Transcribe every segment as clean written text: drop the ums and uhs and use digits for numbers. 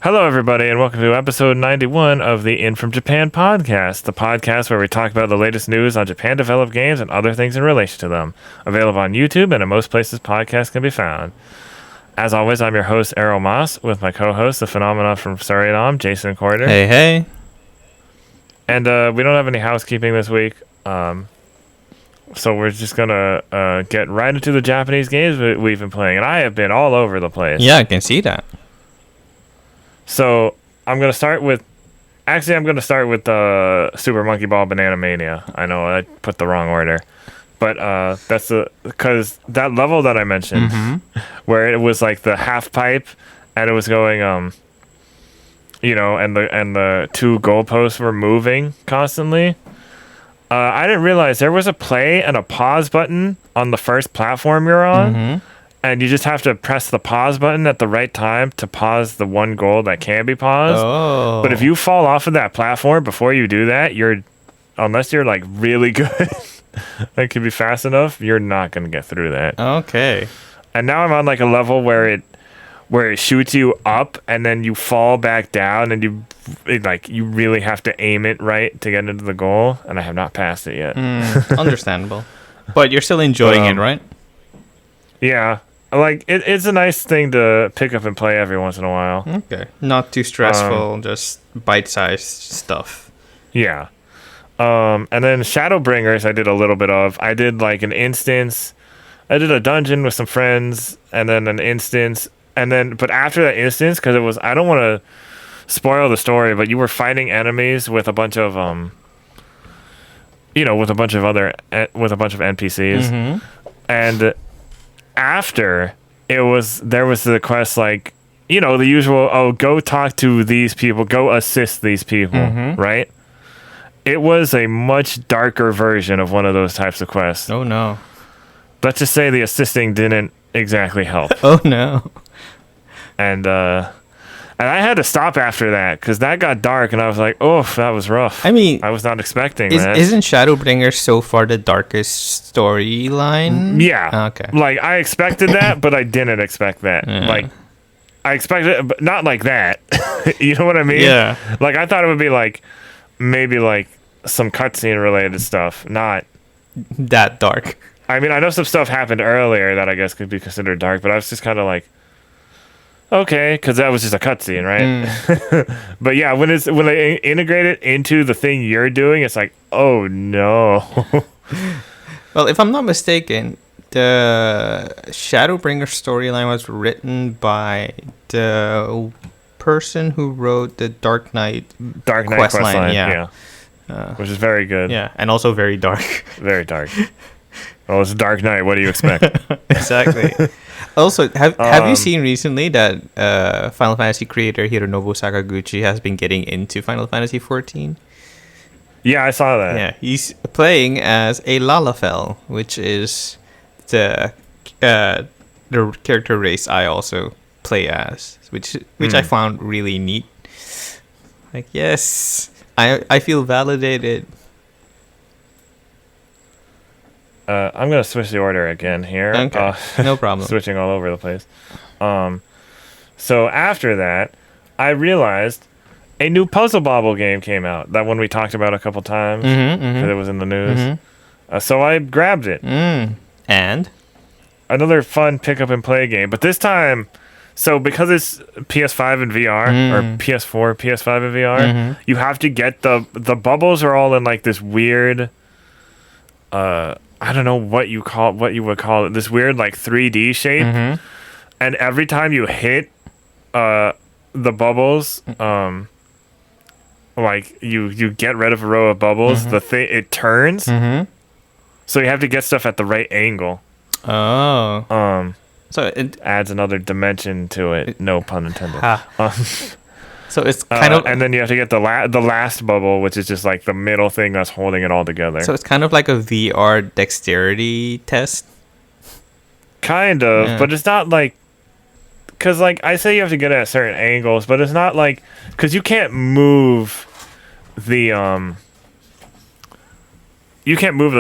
Hello, everybody, and welcome to episode 91 of the In From Japan podcast, the podcast where we talk about the latest news on Japan-developed games and other things in relation to them. Available on YouTube and in most places podcasts can be found. As always, I'm your host, Erroll Moss, with my co-host, the phenomenon from Suriname, Jason Corder. Hey, hey. And we don't have any housekeeping this week, so we're just going to get right into the Japanese games we've been playing. And I have been all over the place. Yeah, I can see that. So I'm gonna start with Super Monkey Ball Banana Mania. I know I put the wrong order, but that's because that level that I mentioned, where it was like the half pipe, and it was going and the two goalposts were moving constantly. I didn't realize there was a play and a pause button on the first platform you're on. And you just have to press the pause button at the right time to pause the one goal that can be paused. Oh. But if you fall off of that platform before you do that, unless you're like really good, that could be fast enough, you're not going to get through that. Okay. And now I'm on like a level where it shoots you up and then you fall back down and you really have to aim it right to get into the goal. And I have not passed it yet. Understandable. But you're still enjoying it, right? Yeah. Like, it's a nice thing to pick up and play every once in a while. Okay. Not too stressful, just bite-sized stuff. Yeah. And then Shadowbringers I did a little bit of. I did like an instance. I did a dungeon with some friends, and then an instance. But after that instance, because it was, I don't want to spoil the story, but you were fighting enemies with a bunch of, with a bunch of NPCs. And after there was the quest, like, the usual, go talk to these people, go assist these people, right? It was a much darker version of one of those types of quests. Oh no. Let's just say the assisting didn't exactly help. Oh no. And I had to stop after that because that got dark and I was like, oh, that was rough. I mean, I was not expecting that. Isn't Shadowbringers so far the darkest storyline? Yeah. Okay. Like, I expected that, but I didn't expect that. Yeah. Like, I expected it, but not like that. You know what I mean? Yeah. Like, I thought it would be like, maybe like some cutscene related stuff, not That dark. I mean, I know some stuff happened earlier that I guess could be considered dark, but I was just kind of like, okay, because that was just a cutscene, right? But yeah, when they integrate it into the thing you're doing, it's like, oh no. Well, if I'm not mistaken, the Shadowbringer storyline was written by the person who wrote the Dark Knight questline. Yeah. Which is very good. Yeah, and also very dark. Very dark. Well, it's Dark Knight. What do you expect? Exactly. Also, have you seen recently that Final Fantasy creator Hironobu Sakaguchi has been getting into Final Fantasy XIV? Yeah, I saw that. Yeah, he's playing as a Lalafell, which is the character race I also play as, which I found really neat. Like, yes, I feel validated. I'm going to switch the order again here. Okay, no problem. Switching all over the place. So after that, I realized a new Puzzle Bobble game came out. That one we talked about a couple times because it was in the news. So I grabbed it. And? Another fun pick up and play game. But this time, so because it's PS5 and VR, or PS4, PS5 and VR, you have to get the bubbles are all in like this weird... I don't know what you would call it. This weird like 3D shape, and every time you hit the bubbles, like you get rid of a row of bubbles, it turns. So you have to get stuff at the right angle. Oh. So it adds another dimension to it. No pun intended. So it's kind of, and then you have to get the last bubble, which is just like the middle thing that's holding it all together. So it's kind of like a VR dexterity test. Kind of, but it's not like, because like I say you have to get it at certain angles, but it's not like, because you can't move the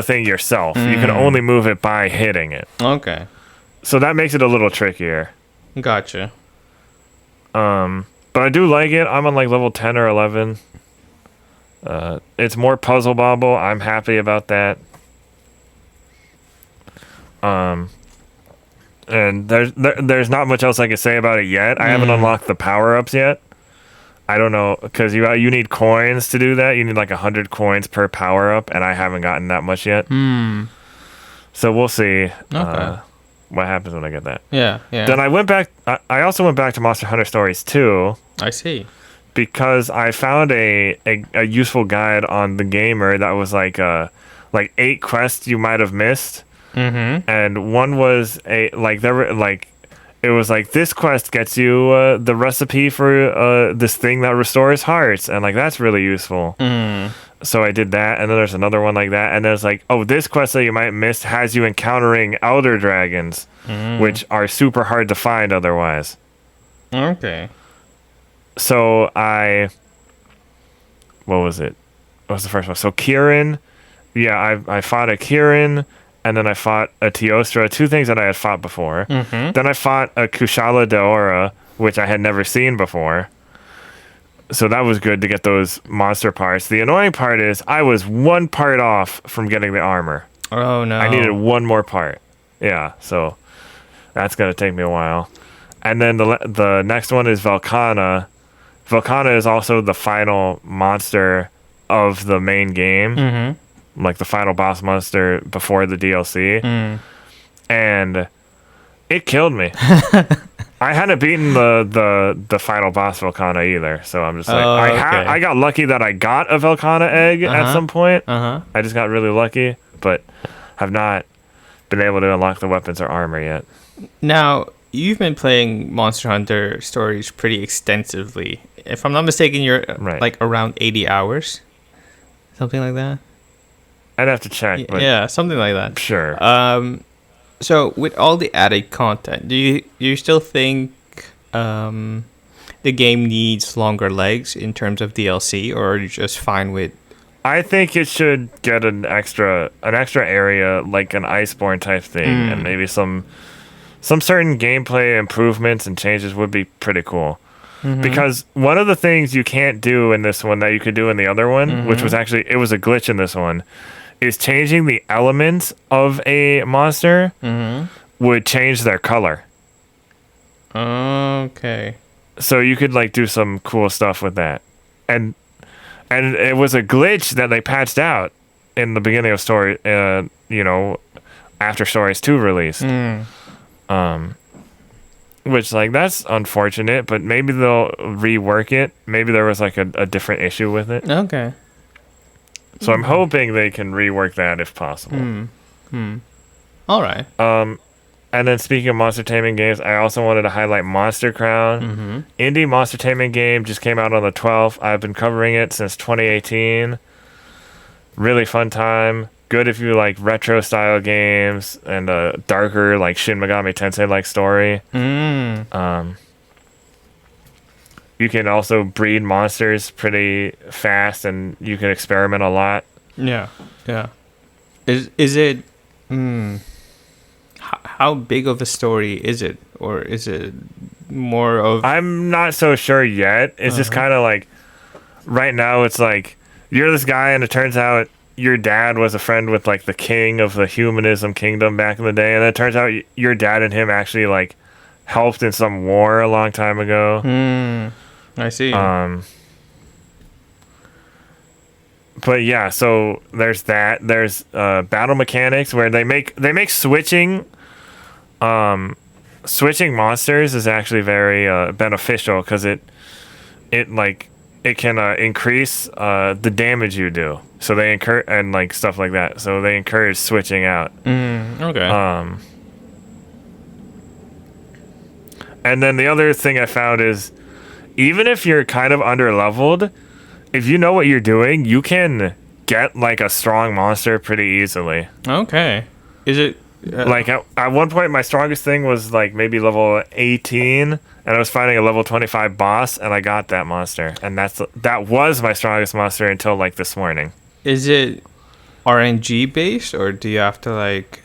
thing yourself. You can only move it by hitting it. Okay. So that makes it a little trickier. Gotcha. But I do like it. I'm on like level 10 or 11. It's more puzzle Bobble. I'm happy about that. And there's not much else I can say about it yet. I haven't unlocked the power-ups yet. I don't know, because you need coins to do that. You need like 100 coins per power-up, and I haven't gotten that much yet. So we'll see what happens when I get that. Yeah. Then I went back. I also went back to Monster Hunter Stories 2. I see. Because I found a useful guide on the Gamer that was like 8 quests you might have missed. And one was it was like, this quest gets you the recipe for this thing that restores hearts, and like that's really useful. So I did that, and then there's another one like that, and there's like, oh, this quest that you might miss has you encountering elder dragons, which are super hard to find otherwise. Okay. So what was it? What was the first one? So Kirin, I fought a Kirin. And then I fought a Teostra, 2 things that I had fought before. Then I fought a Kushala Daora, which I had never seen before. So that was good to get those monster parts. The annoying part is I was 1 part off from getting the armor. Oh, no. I needed 1 more part. Yeah, so that's going to take me a while. And then the next one is Velkhana. Velkhana is also the final monster of the main game. Like the final boss monster before the DLC, and it killed me. I hadn't beaten the final boss Velkhana either, so I'm just like, I got lucky that I got a Velkhana egg at some point. I just got really lucky, but have not been able to unlock the weapons or armor yet. Now, you've been playing Monster Hunter Stories pretty extensively. If I'm not mistaken, you're like around 80 hours, something like that. I'd have to check, but yeah, something like that. Sure. So with all the added content, do you still think the game needs longer legs in terms of DLC, or are you just fine with? I think it should get an extra area, like an Iceborne type thing, and maybe some certain gameplay improvements and changes would be pretty cool. Because one of the things you can't do in this one that you could do in the other one, which was actually, it was a glitch in this one, is changing the elements of a monster would change their color. Okay. So you could like do some cool stuff with that. And it was a glitch that they patched out in the beginning of story, after Stories 2 release. Which, like, that's unfortunate, but maybe they'll rework it. Maybe there was, like, a different issue with it. Okay. So I'm hoping they can rework that if possible. All right. And then speaking of monster taming games, I also wanted to highlight Monster Crown. Indie monster taming game just came out on the 12th. I've been covering it since 2018. Really fun time. Good if you like retro style games and a darker like Shin Megami Tensei like story. You can also breed monsters pretty fast, and you can experiment a lot. Yeah. Is it? How big of a story is it, or is it more of? I'm not so sure yet. It's just kind of like right now. It's like you're this guy, and it turns out your dad was a friend with like the king of the humanism kingdom back in the day, and then it turns out your dad and him actually like helped in some war a long time ago. I see. But yeah, so there's that. There's battle mechanics where they make switching monsters is actually very beneficial because it can increase the damage you do. So they encourage, and like stuff like that. So they encourage switching out. Okay. And then the other thing I found is, even if you're kind of under-leveled, if you know what you're doing, you can get like a strong monster pretty easily. Okay. Is it like at one point my strongest thing was like maybe level 18, and I was fighting a level 25 boss, and I got that monster, and that was my strongest monster until like this morning. Is it RNG based, or do you have to like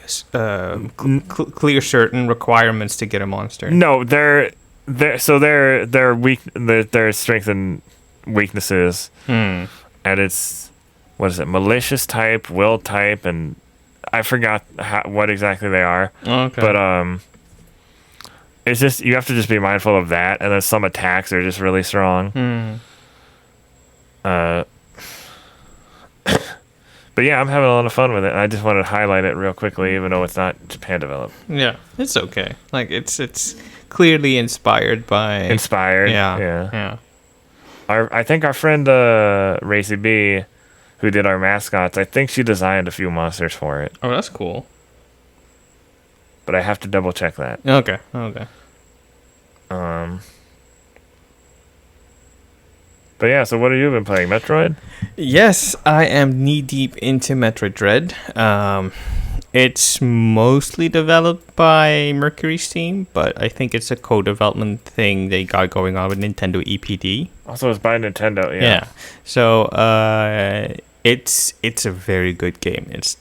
clear certain requirements to get a monster? No, their strengths and weaknesses, and it's what is it? Malicious type, will type, and I forgot what exactly they are. Okay. But it's just you have to just be mindful of that, and then some attacks are just really strong. But yeah, I'm having a lot of fun with it. I just wanted to highlight it real quickly, even though it's not Japan developed. Yeah, it's okay. Like it's clearly inspired by. Yeah. I think our friend Racy B, who did our mascots, I think she designed a few monsters for it. Oh, that's cool. But I have to double check that. Okay. But yeah, so what have you been playing? Metroid? Yes, I am knee deep into Metroid Dread. It's mostly developed by Mercury's team, but I think it's a co-development thing they got going on with Nintendo EPD. Also, it's by Nintendo, yeah. Yeah. So it's a very good game. It's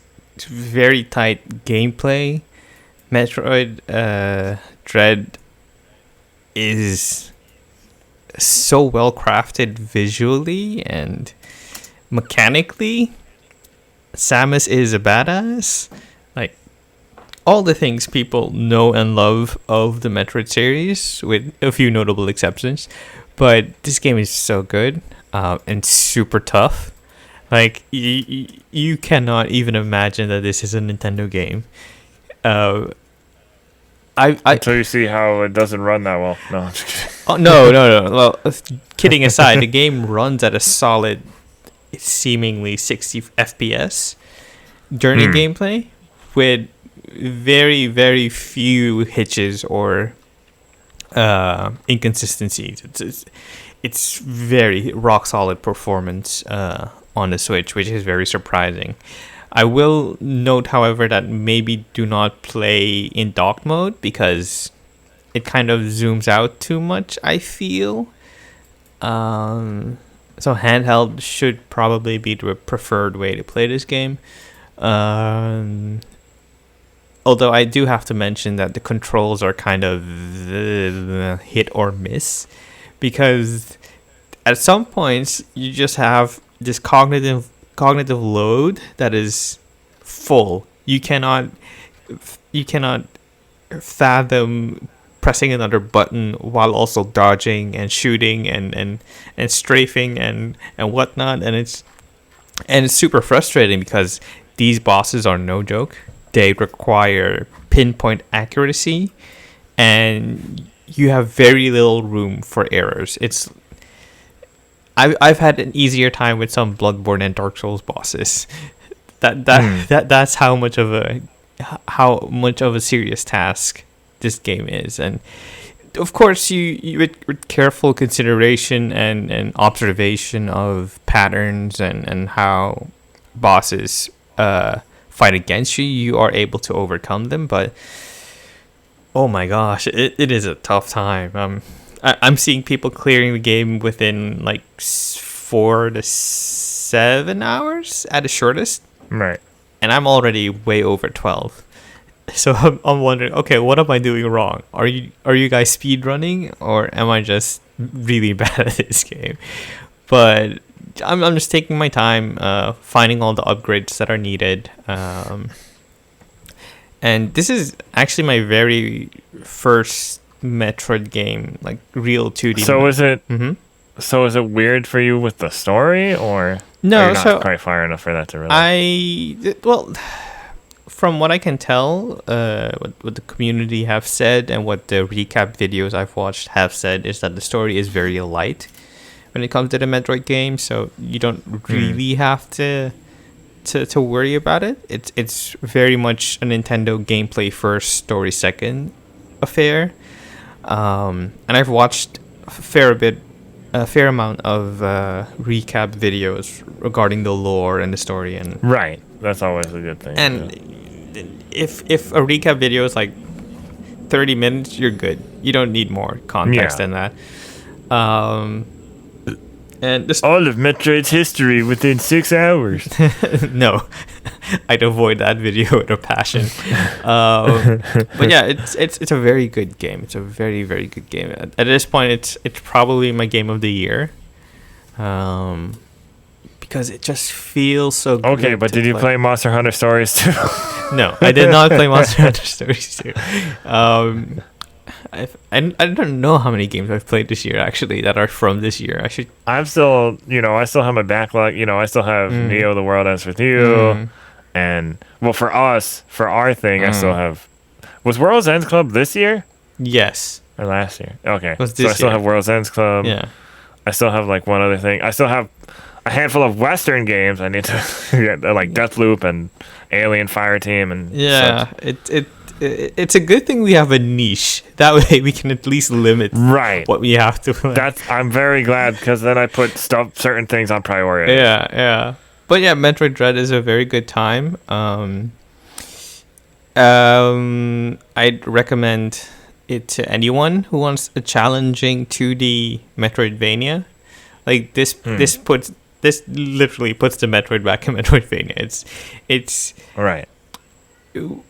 very tight gameplay. Metroid Dread is so well crafted visually and mechanically. Samus is a badass. Like all the things people know and love of the Metroid series, with a few notable exceptions. But this game is so good and super tough. Like you cannot even imagine that this is a Nintendo game. Until you see how it doesn't run that well. No, I'm just kidding. Oh, no. Well, kidding aside, the game runs at a solid, seemingly 60 FPS during gameplay, with very, very few hitches or inconsistencies. It's very rock solid performance on the Switch, which is very surprising. I will note, however, that maybe do not play in dock mode because it kind of zooms out too much, I feel. So handheld should probably be the preferred way to play this game. Although I do have to mention that the controls are kind of hit or miss, because at some points you just have this cognitive load that is full. You cannot fathom pressing another button while also dodging and shooting and strafing and whatnot, and it's super frustrating because these bosses are no joke. They require pinpoint accuracy, and you have very little room for errors. I've had an easier time with some Bloodborne and Dark Souls bosses. That's how much of a serious task this game is. And of course, you with careful consideration and observation of patterns and how bosses fight against you, you are able to overcome them. But oh my gosh, it is a tough time. I'm seeing people clearing the game within like 4 to 7 hours at the shortest. Right. And I'm already way over 12. So I'm wondering, okay, what am I doing wrong? Are you guys speed running, or am I just really bad at this game? But I'm just taking my time, finding all the upgrades that are needed. And this is actually my very first Metroid game, like real 2D. So is it? Mm-hmm. So is it weird for you with the story, or no? Are you not quite far enough for that to really? From what I can tell, what the community have said and what the recap videos I've watched have said is that the story is very light when it comes to the Metroid game, so you don't really have to worry about it. It's very much a Nintendo gameplay first, story second affair. And I've watched a fair amount of recap videos regarding the lore and the story, and right, that's always a good thing. And if a recap video is like 30 minutes, you're good. You don't need more context than that. And this all of Metroid's history within 6 hours. no, I'd avoid that video with a passion. But yeah, it's a very good game. It's a very, very good game. At this point, it's probably my game of the year. Because it just feels so good. Okay, but did you play Monster Hunter Stories too? No, I did not play Monster Hunter Stories 2. I don't know how many games I've played this year, actually, that are from this year. I'm still, I still have my backlog. I still have Neo: The World Ends With You. And, well, for us, for our thing, I still have... Was World's Ends Club this year? Yes. Or last year? Okay. Was So I still have World's Ends Club. Yeah. I still have, like, one other thing. I still have a handful of Western games I need to get, like Deathloop and Alien Fireteam and such. It's a good thing we have a niche. That way we can at least limit what we have to play. I'm very glad, because then I put certain things on priority. Yeah. But yeah, Metroid Dread is a very good time. I'd recommend it to anyone who wants a challenging 2D Metroidvania. Like this literally puts the Metroid back in Metroidvania. It's right.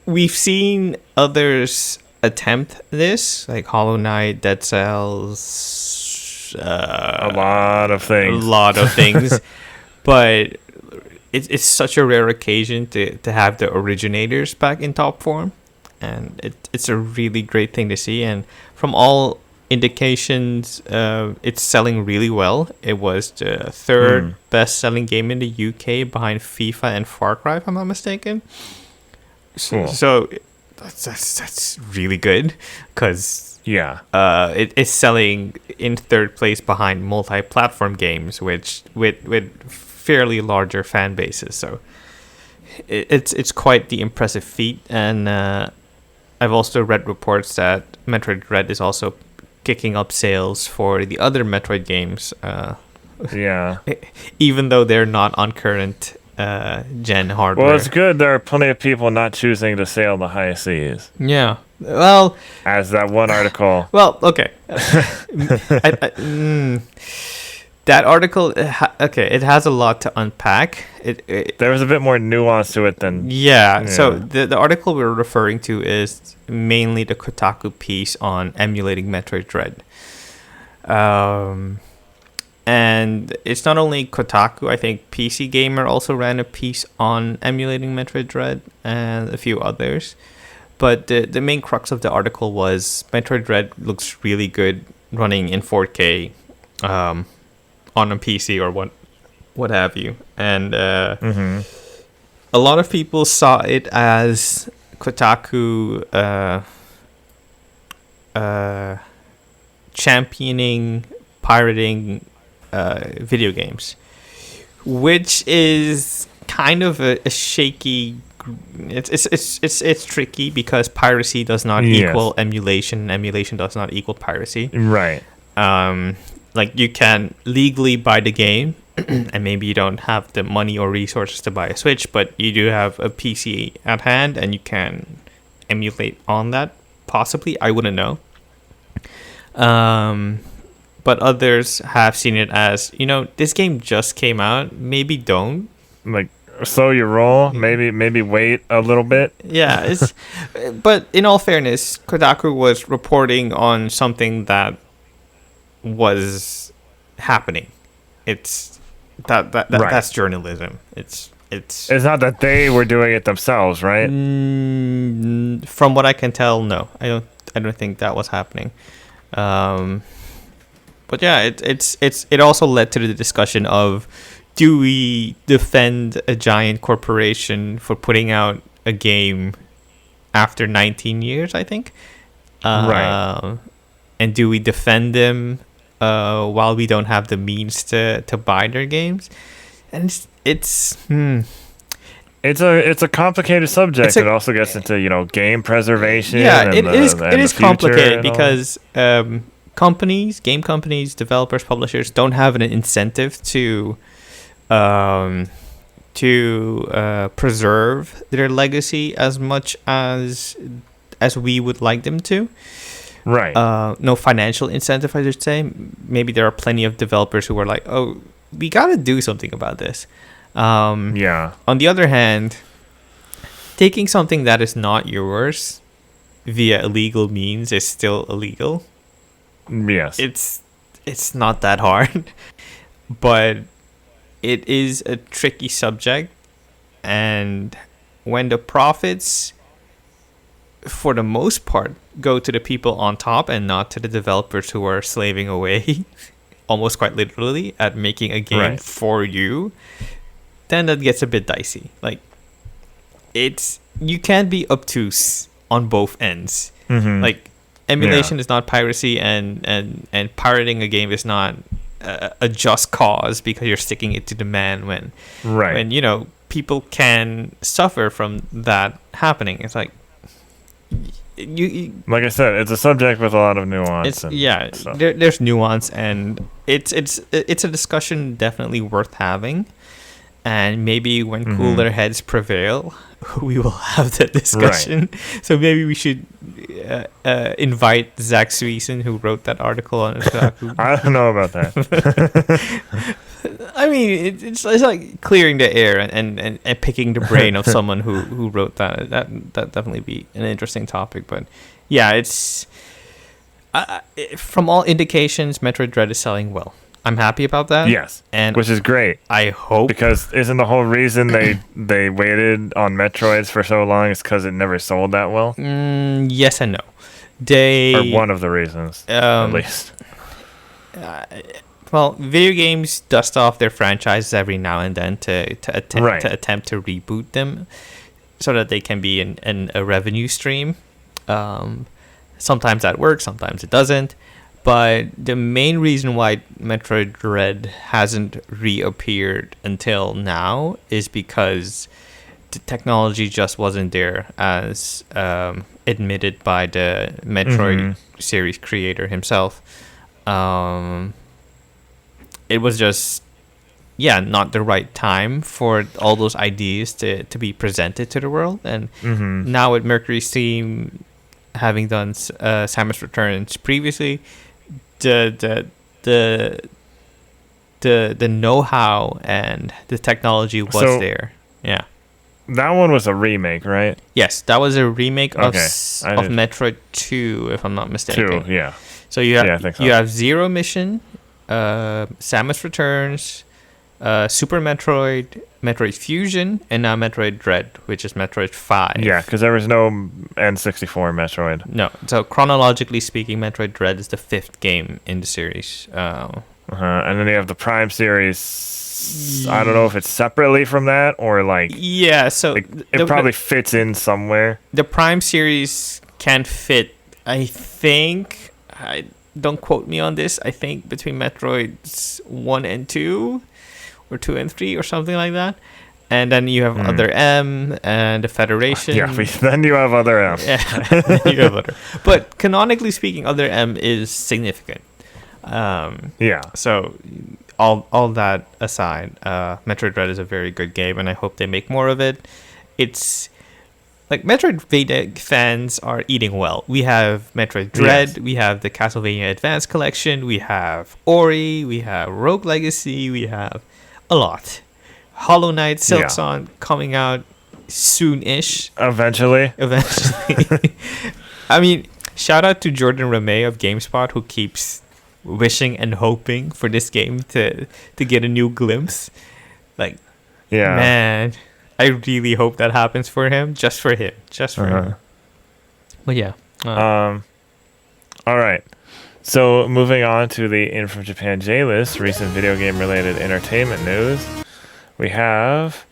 We've seen others attempt this, like Hollow Knight, Dead Cells, a lot of things. But it's such a rare occasion to have the originators back in top form, and it's a really great thing to see. And from all indications, it's selling really well. It was the third best-selling game in the UK behind FIFA and Far Cry, if I'm not mistaken. Cool. So that's really good, because it's selling in third place behind multi-platform games, which with fairly larger fan bases. So it's quite the impressive feat. And I've also read reports that Metroid Dread is also kicking up sales for the other Metroid games. Even though they're not on current gen hardware. Well, it's good there are plenty of people not choosing to sail the high seas. Yeah. Well, as that one article. Well, okay. That article, it has a lot to unpack. There was a bit more nuance to it than... Yeah. So the article we're referring to is mainly the Kotaku piece on emulating Metroid Dread. And it's not only Kotaku. I think PC Gamer also ran a piece on emulating Metroid Dread and a few others. But the main crux of the article was Metroid Dread looks really good running in 4K on a PC or what have you. And a lot of people saw it as Kotaku championing pirating video games, which is kind of a shaky. It's tricky, because piracy does not equal emulation, and emulation does not equal piracy. Right. Like, you can legally buy the game, and maybe you don't have the money or resources to buy a Switch, but you do have a PC at hand, and you can emulate on that. Possibly, I wouldn't know. But others have seen it as, this game just came out. Maybe don't. Like, slow your roll. Maybe wait a little bit. Yeah. But in all fairness, Kotaku was reporting on something that was happening. It's that's journalism. It's not that they were doing it themselves, right? From what I can tell, no. I don't think that was happening. But yeah, it also led to the discussion of, do we defend a giant corporation for putting out a game after 19 years, I think? Right. And do we defend them while we don't have the means to buy their games? And it's a complicated subject. It also gets into, game preservation. Yeah, it is complicated, because game companies, developers, publishers don't have an incentive to preserve their legacy as much as we would like them to. Right. No financial incentive, I should say. Maybe there are plenty of developers who are like, oh, we got to do something about this. Yeah. On the other hand, taking something that is not yours via illegal means is still illegal. Yes. It's not that hard, but it is a tricky subject, and when the profits, for the most part, go to the people on top and not to the developers who are slaving away, almost quite literally, at making a game Right. for you, then that gets a bit dicey. Like, you can't be obtuse on both ends. Mm-hmm. Like, emulation is not piracy, and pirating a game is not a just cause because you're sticking it to the man when people can suffer from that happening. It's like you like I said, it's a subject with a lot of nuance. There's nuance, and it's a discussion definitely worth having. And maybe when cooler heads prevail, we will have that discussion. Right. So maybe we should invite Zach Sweeson, who wrote that article on Otaku. I don't know about that. I mean, it's like clearing the air and picking the brain of someone who wrote that. That definitely be an interesting topic. But yeah, it's from all indications, Metroid Dread is selling well. I'm happy about that. Yes, and which is great. I hope, because isn't the whole reason they waited on Metroids for so long is because it never sold that well? Yes and no. Or one of the reasons, at least. Well, video games dust off their franchises every now and then to attempt to reboot them, so that they can be a revenue stream. Sometimes that works, sometimes it doesn't. But the main reason why Metroid Dread hasn't reappeared until now is because the technology just wasn't there, as admitted by the Metroid series creator himself. It was just, not the right time for all those ideas to be presented to the world. And now with Mercury Steam having done Samus Returns previously, the know-how and the technology was there. Yeah. That one was a remake, right? Yes, that was a remake of Metroid 2, if I'm not mistaken. 2, yeah. So you have I think so. You have Zero Mission, Samus Returns, Super Metroid, Metroid Fusion, and now Metroid Dread, which is Metroid 5. Yeah, because there was no N64 Metroid. No, so chronologically speaking, Metroid Dread is the 5th game in the series. And then you have the Prime series. I don't know if it's separately from that or like... Yeah, so... It probably fits in somewhere. The Prime series can fit, I think... don't quote me on this. I think between Metroids 1 and 2... or 2 and 3 or something like that. And then you have Other M and the Federation. Yeah, then you have Other M. Yeah, you have Other. But canonically speaking, Other M is significant. So all that aside, Metroid Dread is a very good game, and I hope they make more of it. It's like Metroidvania fans are eating well. We have Metroid Dread, we have the Castlevania Advance Collection, we have Ori, we have Rogue Legacy, we have a lot. Hollow Knight, Silksong coming out soon-ish. Eventually. I mean, shout out to Jordan Ramey of GameSpot, who keeps wishing and hoping for this game to get a new glimpse. Like, man, I really hope that happens for him. Just for him. But yeah. All right. So, moving on to the In From Japan J-List, recent video game-related entertainment news. We have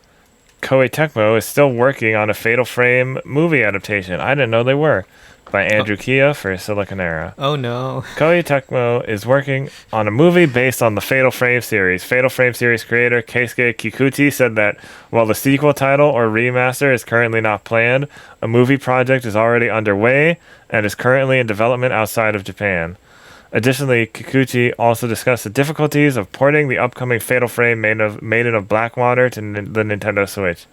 Koei Tecmo is still working on a Fatal Frame movie adaptation. I didn't know they were. By Andrew Kia for Siliconera. Oh, no. Koei Tecmo is working on a movie based on the Fatal Frame series. Fatal Frame series creator Keisuke Kikuchi said that while the sequel title or remaster is currently not planned, a movie project is already underway and is currently in development outside of Japan. Additionally, Kikuchi also discussed the difficulties of porting the upcoming Fatal Frame Maiden of Blackwater to the Nintendo Switch.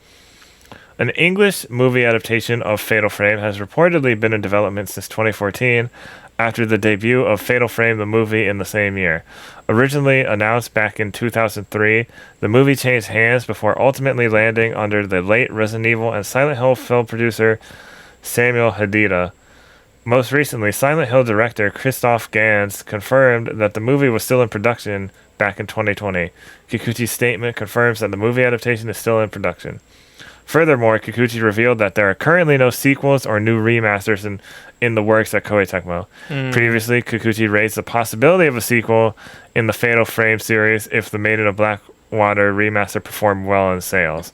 An English movie adaptation of Fatal Frame has reportedly been in development since 2014, after the debut of Fatal Frame, the movie, in the same year. Originally announced back in 2003, the movie changed hands before ultimately landing under the late Resident Evil and Silent Hill film producer Samuel Hadida. Most recently, Silent Hill director Christoph Gans confirmed that the movie was still in production back in 2020. Kikuchi's statement confirms that the movie adaptation is still in production. Furthermore, Kikuchi revealed that there are currently no sequels or new remasters in the works at Koei Tecmo. Previously, Kikuchi raised the possibility of a sequel in the Fatal Frame series if the Maiden of Blackwater remaster performed well in sales.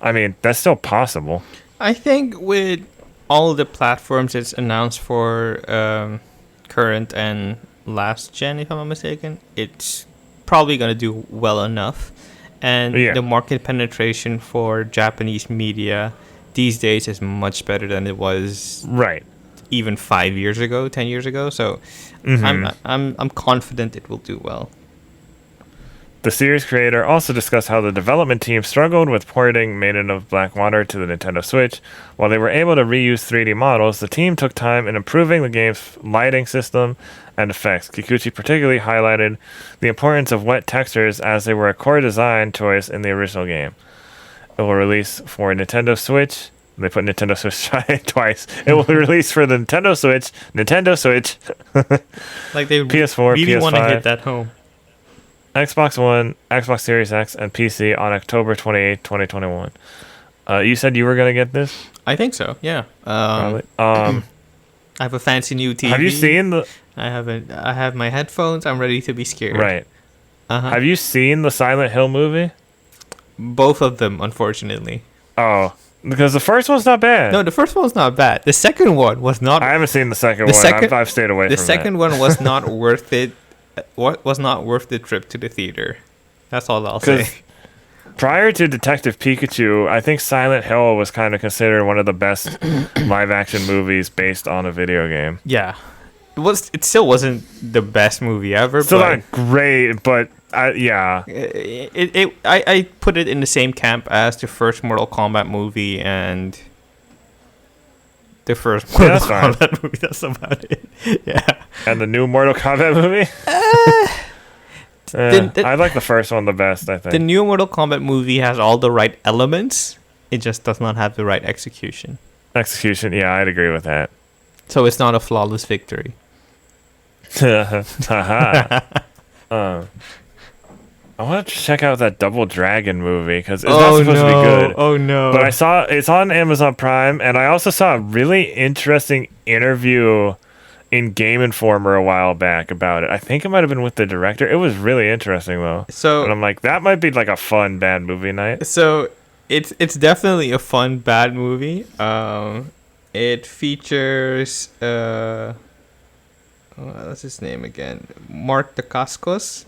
I mean, that's still possible. I think with all the platforms it's announced for current and last gen, if I'm not mistaken, it's probably going to do well enough. And the market penetration for Japanese media these days is much better than it was even 5 years ago, 10 years ago. So I'm confident it will do well. The series creator also discussed how the development team struggled with porting Maiden of Blackwater to the Nintendo Switch. While they were able to reuse 3D models, the team took time in improving the game's lighting system and effects. Kikuchi particularly highlighted the importance of wet textures as they were a core design choice in the original game. It will release for Nintendo Switch. They put Nintendo Switch twice. It will release for the Nintendo Switch, like they PS4, really PS5. Want to hit that home. Xbox One, Xbox Series X, and PC on October 28, 2021. You said you were going to get this? I think so, yeah. Probably. I have a fancy new TV. Have you seen the... I have my headphones. I'm ready to be scared. Right. Have you seen the Silent Hill movie? Both of them, unfortunately. Oh, because the first one's not bad. No, the first one was not bad. The second one was not... I haven't seen the second one. I've stayed away from that. The second one was not worth it. What was not worth the trip to the theater? That's all I'll say. Prior to Detective Pikachu, I think Silent Hill was kind of considered one of the best live-action movies based on a video game. Yeah, it still wasn't the best movie ever. Still not great, but yeah. I put it in the same camp as the first Mortal Kombat movie and the first Mortal Kombat movie. That's about it. Yeah. And the new Mortal Kombat movie? I like the first one the best, I think. The new Mortal Kombat movie has all the right elements. It just does not have the right execution. Yeah, I'd agree with that. So it's not a flawless victory. I want to check out that Double Dragon movie because it's not supposed to be good. Oh no! But I saw it's on Amazon Prime, and I also saw a really interesting interview in Game Informer a while back about it. I think it might have been with the director. It was really interesting though. So, and I'm like, that might be like a fun bad movie night. So it's definitely a fun bad movie. It features what's his name again? Mark Dacascos.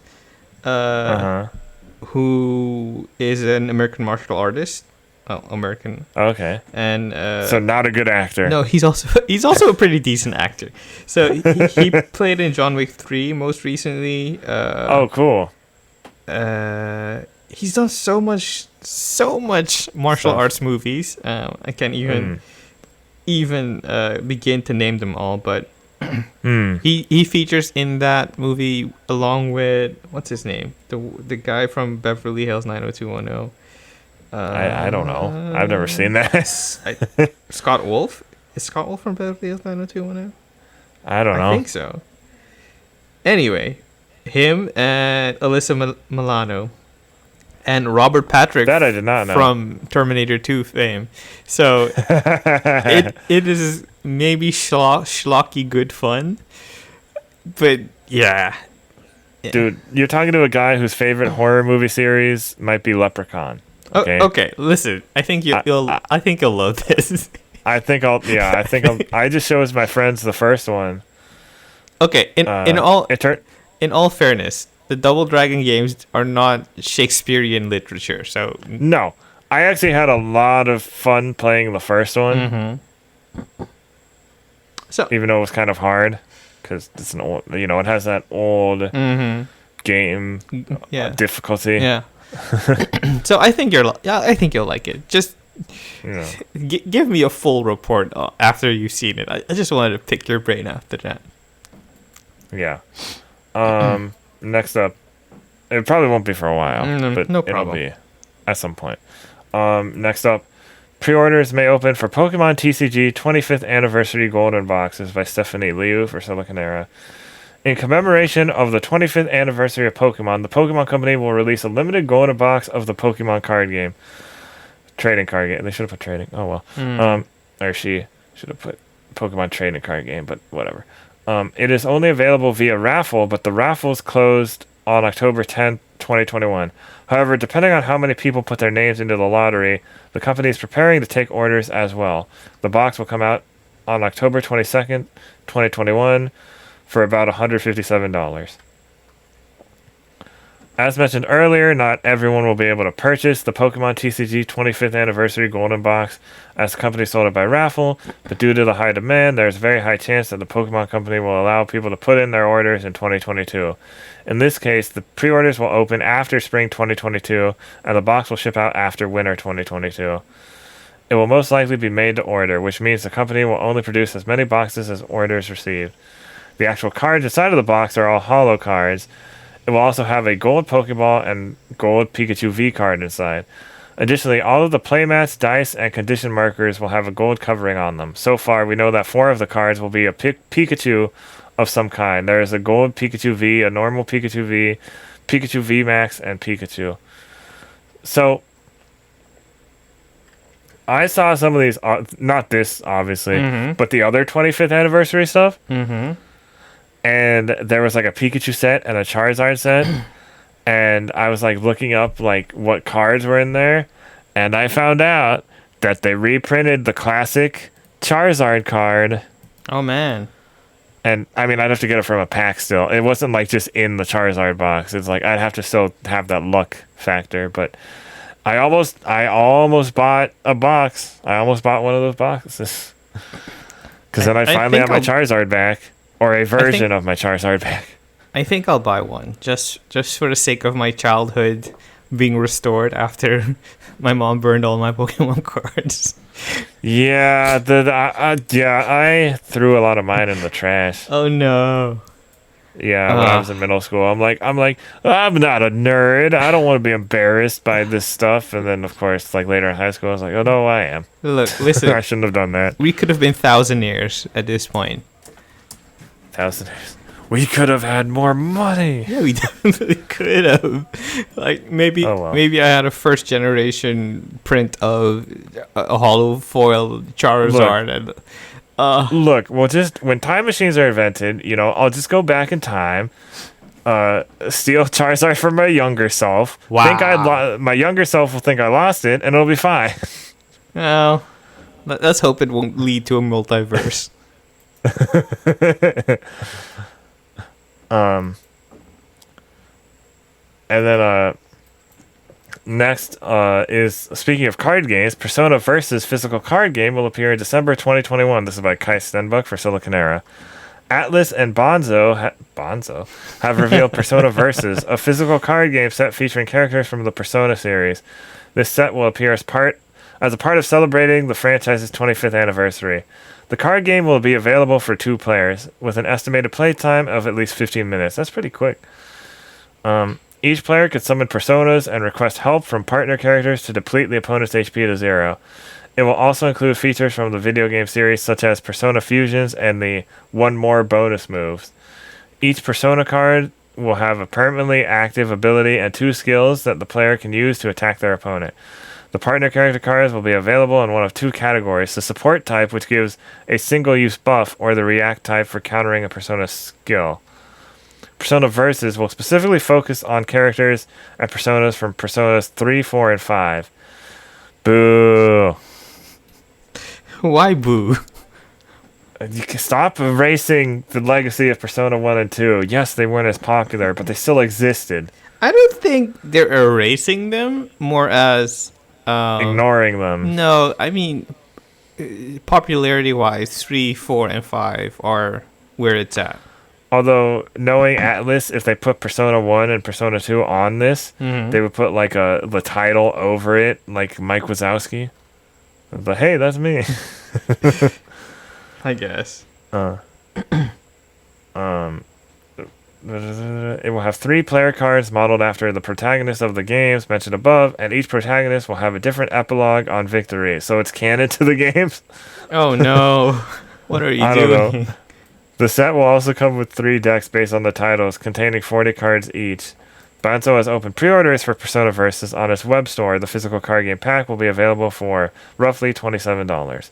Who is an American martial artist. Oh, American. Okay. And so not a good actor. No, he's also a pretty decent actor. So he played in John Wick 3 most recently. Oh, cool. He's done so much martial arts movies. I can't even begin to name them all, but he features in that movie along with what's his name, the guy from Beverly Hills 90210. I don't know. I've never seen that. Scott Wolf? Is Scott Wolf from Beverly Hills 90210? I don't know. I think so. Anyway, him and Alyssa Milano and Robert Patrick. That I did not know. From Terminator 2 fame. So it is maybe schlocky good fun. But yeah. Dude, you're talking to a guy whose favorite horror movie series might be Leprechaun. Okay. Okay. Listen, I think you'll love this. I just shows my friends the first one. Okay. In all fairness, the Double Dragon games are not Shakespearean literature. So no, I actually had a lot of fun playing the first one. So even though it was kind of hard, because it's an old, it has that old game difficulty. Yeah. So I think you'll like it. Just give me a full report after you've seen it. I just wanted to pick your brain after that. Yeah. Next up, it probably won't be for a while, but no problem. It'll be at some point. Next up, pre-orders may open for Pokemon TCG 25th Anniversary Golden Boxes by Stephanie Liu for Siliconera. In commemoration of the 25th anniversary of Pokemon, the Pokemon Company will release a limited golden box of the Pokemon card game. Trading card game. They should have put trading. Oh, well. Or she should have put Pokemon trading card game, but whatever. It is only available via raffle, but the raffle's closed on October 10th, 2021. However, depending on how many people put their names into the lottery, the company is preparing to take orders as well. The box will come out on October 22nd, 2021 for about $157. As mentioned earlier, not everyone will be able to purchase the Pokemon TCG 25th Anniversary Golden Box as the company sold it by raffle, but due to the high demand, there is a very high chance that the Pokemon Company will allow people to put in their orders in 2022. In this case, the pre-orders will open after spring 2022, and the box will ship out after winter 2022. It will most likely be made to order, which means the company will only produce as many boxes as orders received. The actual cards inside of the box are all holo cards. It will also have a gold Pokeball and gold Pikachu V card inside. Additionally, all of the playmats, dice, and condition markers will have a gold covering on them. So far, we know that 4 of the cards will be a Pikachu of some kind. There is a gold Pikachu V, a normal Pikachu V, Pikachu V Max, and Pikachu. So, I saw some of these, not this, obviously, but the other 25th anniversary stuff. And there was like a Pikachu set and a Charizard set. And I was like looking up like what cards were in there. And I found out that they reprinted the classic Charizard card. Oh, man. And I mean, I'd have to get it from a pack still. It wasn't like just in the Charizard box. It's like I'd have to still have that luck factor. But I almost bought a box. I almost bought one of those boxes. Because then I finally have my Charizard back. Or a version of my Charizard back. I think I'll buy one. Just for the sake of my childhood being restored after my mom burned all my Pokemon cards. Yeah, I threw a lot of mine in the trash. Oh no. Yeah, when I was in middle school, I'm like, I'm not a nerd. I don't want to be embarrassed by this stuff. And then, of course, like later in high school, I was like, oh no, I am. Look, listen. I shouldn't have done that. We could have been thousandaires at this point. Thousandaires. We could have had more money. Yeah, we definitely could have. Like maybe I had a first generation print of a hollow foil Charizard. Look, well, just when time machines are invented, I'll just go back in time, steal Charizard from my younger self. Wow. My younger self will think I lost it, and it'll be fine. Well, let's hope it won't lead to a multiverse. And then next is, speaking of card games, Persona Versus physical card game will appear in December 2021. This is by Kai Stenbuck for Siliconera. Atlas and Bonzo have revealed Persona Versus, a physical card game set featuring characters from the Persona series. This set will appear as a part of celebrating the franchise's 25th anniversary. The card game will be available for 2 players, with an estimated playtime of at least 15 minutes. That's pretty quick. Each player could summon personas and request help from partner characters to deplete the opponent's HP to 0. It will also include features from the video game series, such as Persona Fusions and the One More bonus moves. Each Persona card will have a permanently active ability and 2 skills that the player can use to attack their opponent. The partner character cards will be available in one of 2 categories: the support type, which gives a single-use buff, or the react type for countering a Persona skill. Persona Versus will specifically focus on characters and personas from Personas 3, 4, and 5. Boo. Why boo? You can stop erasing the legacy of Persona 1 and 2. Yes, they weren't as popular, but they still existed. I don't think they're erasing them, more as... ignoring them. No, I mean, popularity-wise, 3, 4, and 5 are where it's at. Although, knowing Atlas, if they put Persona 1 and Persona 2 on this, they would put like the title over it, like Mike Wazowski. But hey, that's me. I guess. It will have 3 player cards modeled after the protagonists of the games mentioned above, and each protagonist will have a different epilogue on victory. So it's canon to the games. Oh no! What are you I doing? don't know. The set will also come with 3 decks based on the titles, containing 40 cards each. Banzo has opened pre-orders for Persona Versus on its web store. The physical card game pack will be available for roughly $27.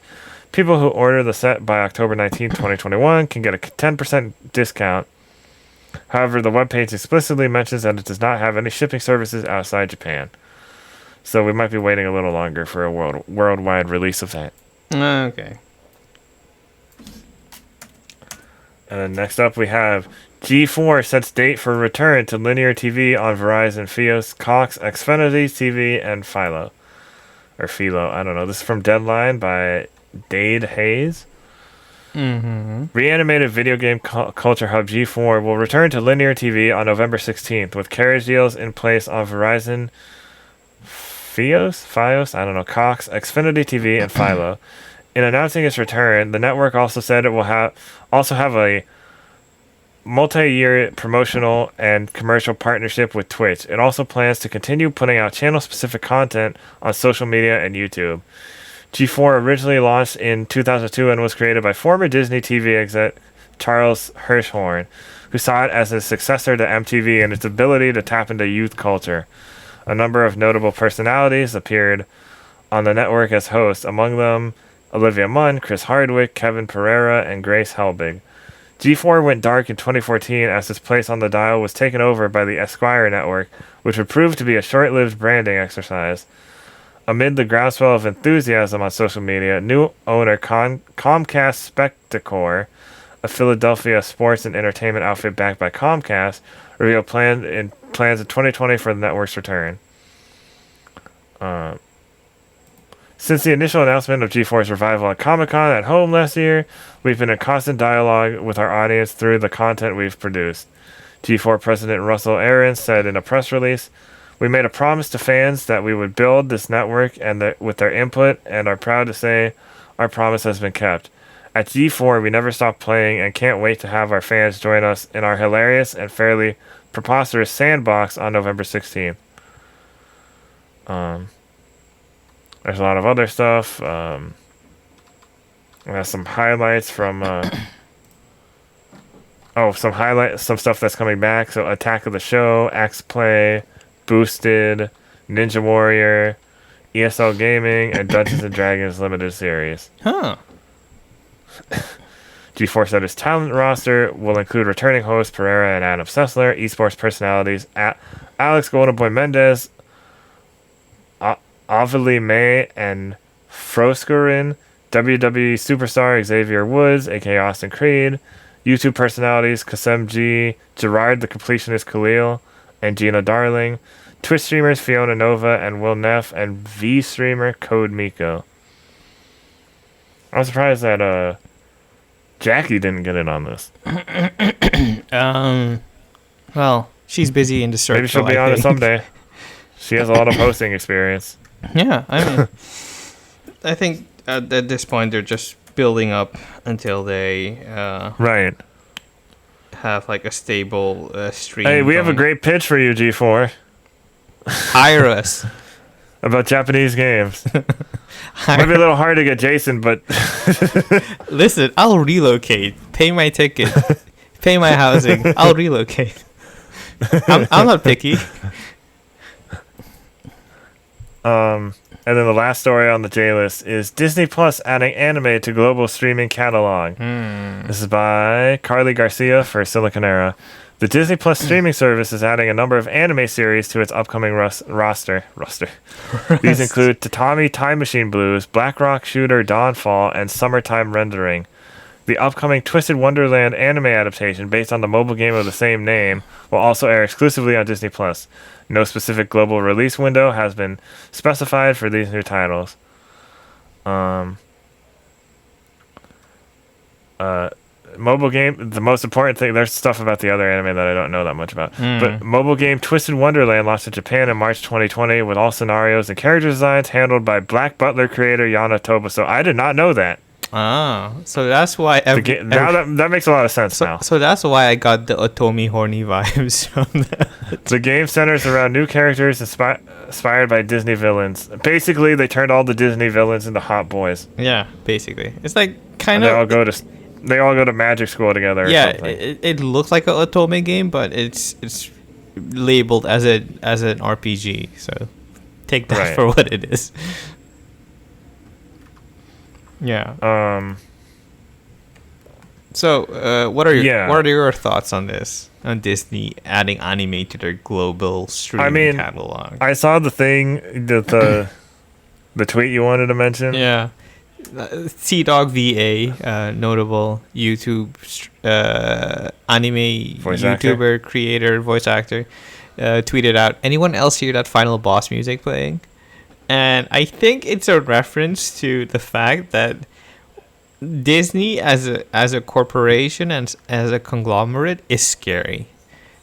People who order the set by October 19, 2021 can get a 10% discount. However, the webpage explicitly mentions that it does not have any shipping services outside Japan. So we might be waiting a little longer for a worldwide release of that. Okay. And then next up we have G4 sets date for return to linear TV on Verizon, Fios, Cox, Xfinity TV, and Philo. Or Philo, I don't know. This is from Deadline by Dade Hayes. Reanimated video game culture hub G4 will return to linear TV on November 16th with carriage deals in place on Verizon, Fios, I don't know, Cox, Xfinity TV, and Philo. In announcing its return, the network also said it will have a multi-year promotional and commercial partnership with Twitch. It also plans to continue putting out channel-specific content on social media and YouTube. G4 originally launched in 2002 and was created by former Disney TV exec Charles Hirschhorn, who saw it as a successor to MTV and its ability to tap into youth culture. A number of notable personalities appeared on the network as hosts, among them Olivia Munn, Chris Hardwick, Kevin Pereira, and Grace Helbig. G4 went dark in 2014 as its place on the dial was taken over by the Esquire network, which would prove to be a short-lived branding exercise. Amid the groundswell of enthusiasm on social media, new owner Comcast Spectacor, a Philadelphia sports and entertainment outfit backed by Comcast, revealed plans in 2020 for the network's return. Since the initial announcement of G4's revival at Comic-Con at home last year, we've been in constant dialogue with our audience through the content we've produced. G4 President Russell Aarons said in a press release, "We made a promise to fans that we would build this network and that with their input, and are proud to say our promise has been kept. At G4, we never stop playing and can't wait to have our fans join us in our hilarious and fairly preposterous sandbox on November 16th. There's a lot of other stuff. There's some highlights from some stuff that's coming back. So Attack of the Show, X Play, Boosted, Ninja Warrior, ESL Gaming, and Dungeons and Dragons Limited Series. Huh. G4 said its talent roster will include returning hosts Pereira and Adam Sessler, esports personalities Alex Goldenboy Mendez, Avali May, and Froskerin, WWE superstar Xavier Woods, aka Austin Creed, YouTube personalities Kasem G, Gerard the Completionist Khalil, and Gina Darling, Twitch streamers Fiona Nova and Will Neff, and V streamer Code Miko. I'm surprised that Jackie didn't get in on this. Well, she's busy in the circle. Maybe she'll be on it someday. She has a lot of hosting experience. Yeah, I mean, I think at this point they're just building up until they right have like a stable stream. Hey, we have a great pitch for you, G4. Hire us. About Japanese games. Might be a little hard to get Jason, but listen, I'll relocate. Pay my ticket. Pay my housing. I'll relocate. I'm not picky. And then the last story on the J list is Disney Plus adding anime to global streaming catalog. This is by Carly Garcia for Siliconera. The Disney Plus streaming service is adding a number of anime series to its upcoming roster. These include Tatami Time Machine Blues, Black Rock Shooter Dawnfall, and Summertime Rendering. The upcoming Twisted Wonderland anime adaptation based on the mobile game of the same name will also air exclusively on Disney Plus. No specific global release window has been specified for these new titles. Mobile game, the most important thing, there's stuff about the other anime that I don't know that much about. But mobile game Twisted Wonderland launched in Japan in March 2020 with all scenarios and character designs handled by Black Butler creator Yana Toba. So I did not know that. So that's why that makes a lot of sense now. So that's why I got the Otomi horny vibes from that. The game centers around new characters inspired by Disney villains. Basically, they turned all the Disney villains into hot boys. Yeah, basically, it's like kind of. They all go to magic school together. Yeah, or something. It looks like a Otome game, but it's labeled as an RPG. So take that for what it is. Yeah. So, what are your thoughts on this? On Disney adding anime to their global streaming catalog? I saw the thing the tweet you wanted to mention. Yeah. T-Dog VA, notable YouTube anime YouTuber, creator, voice actor, tweeted out, "Anyone else hear that final boss music playing?" And I think it's a reference to the fact that Disney as a corporation and as a conglomerate is scary.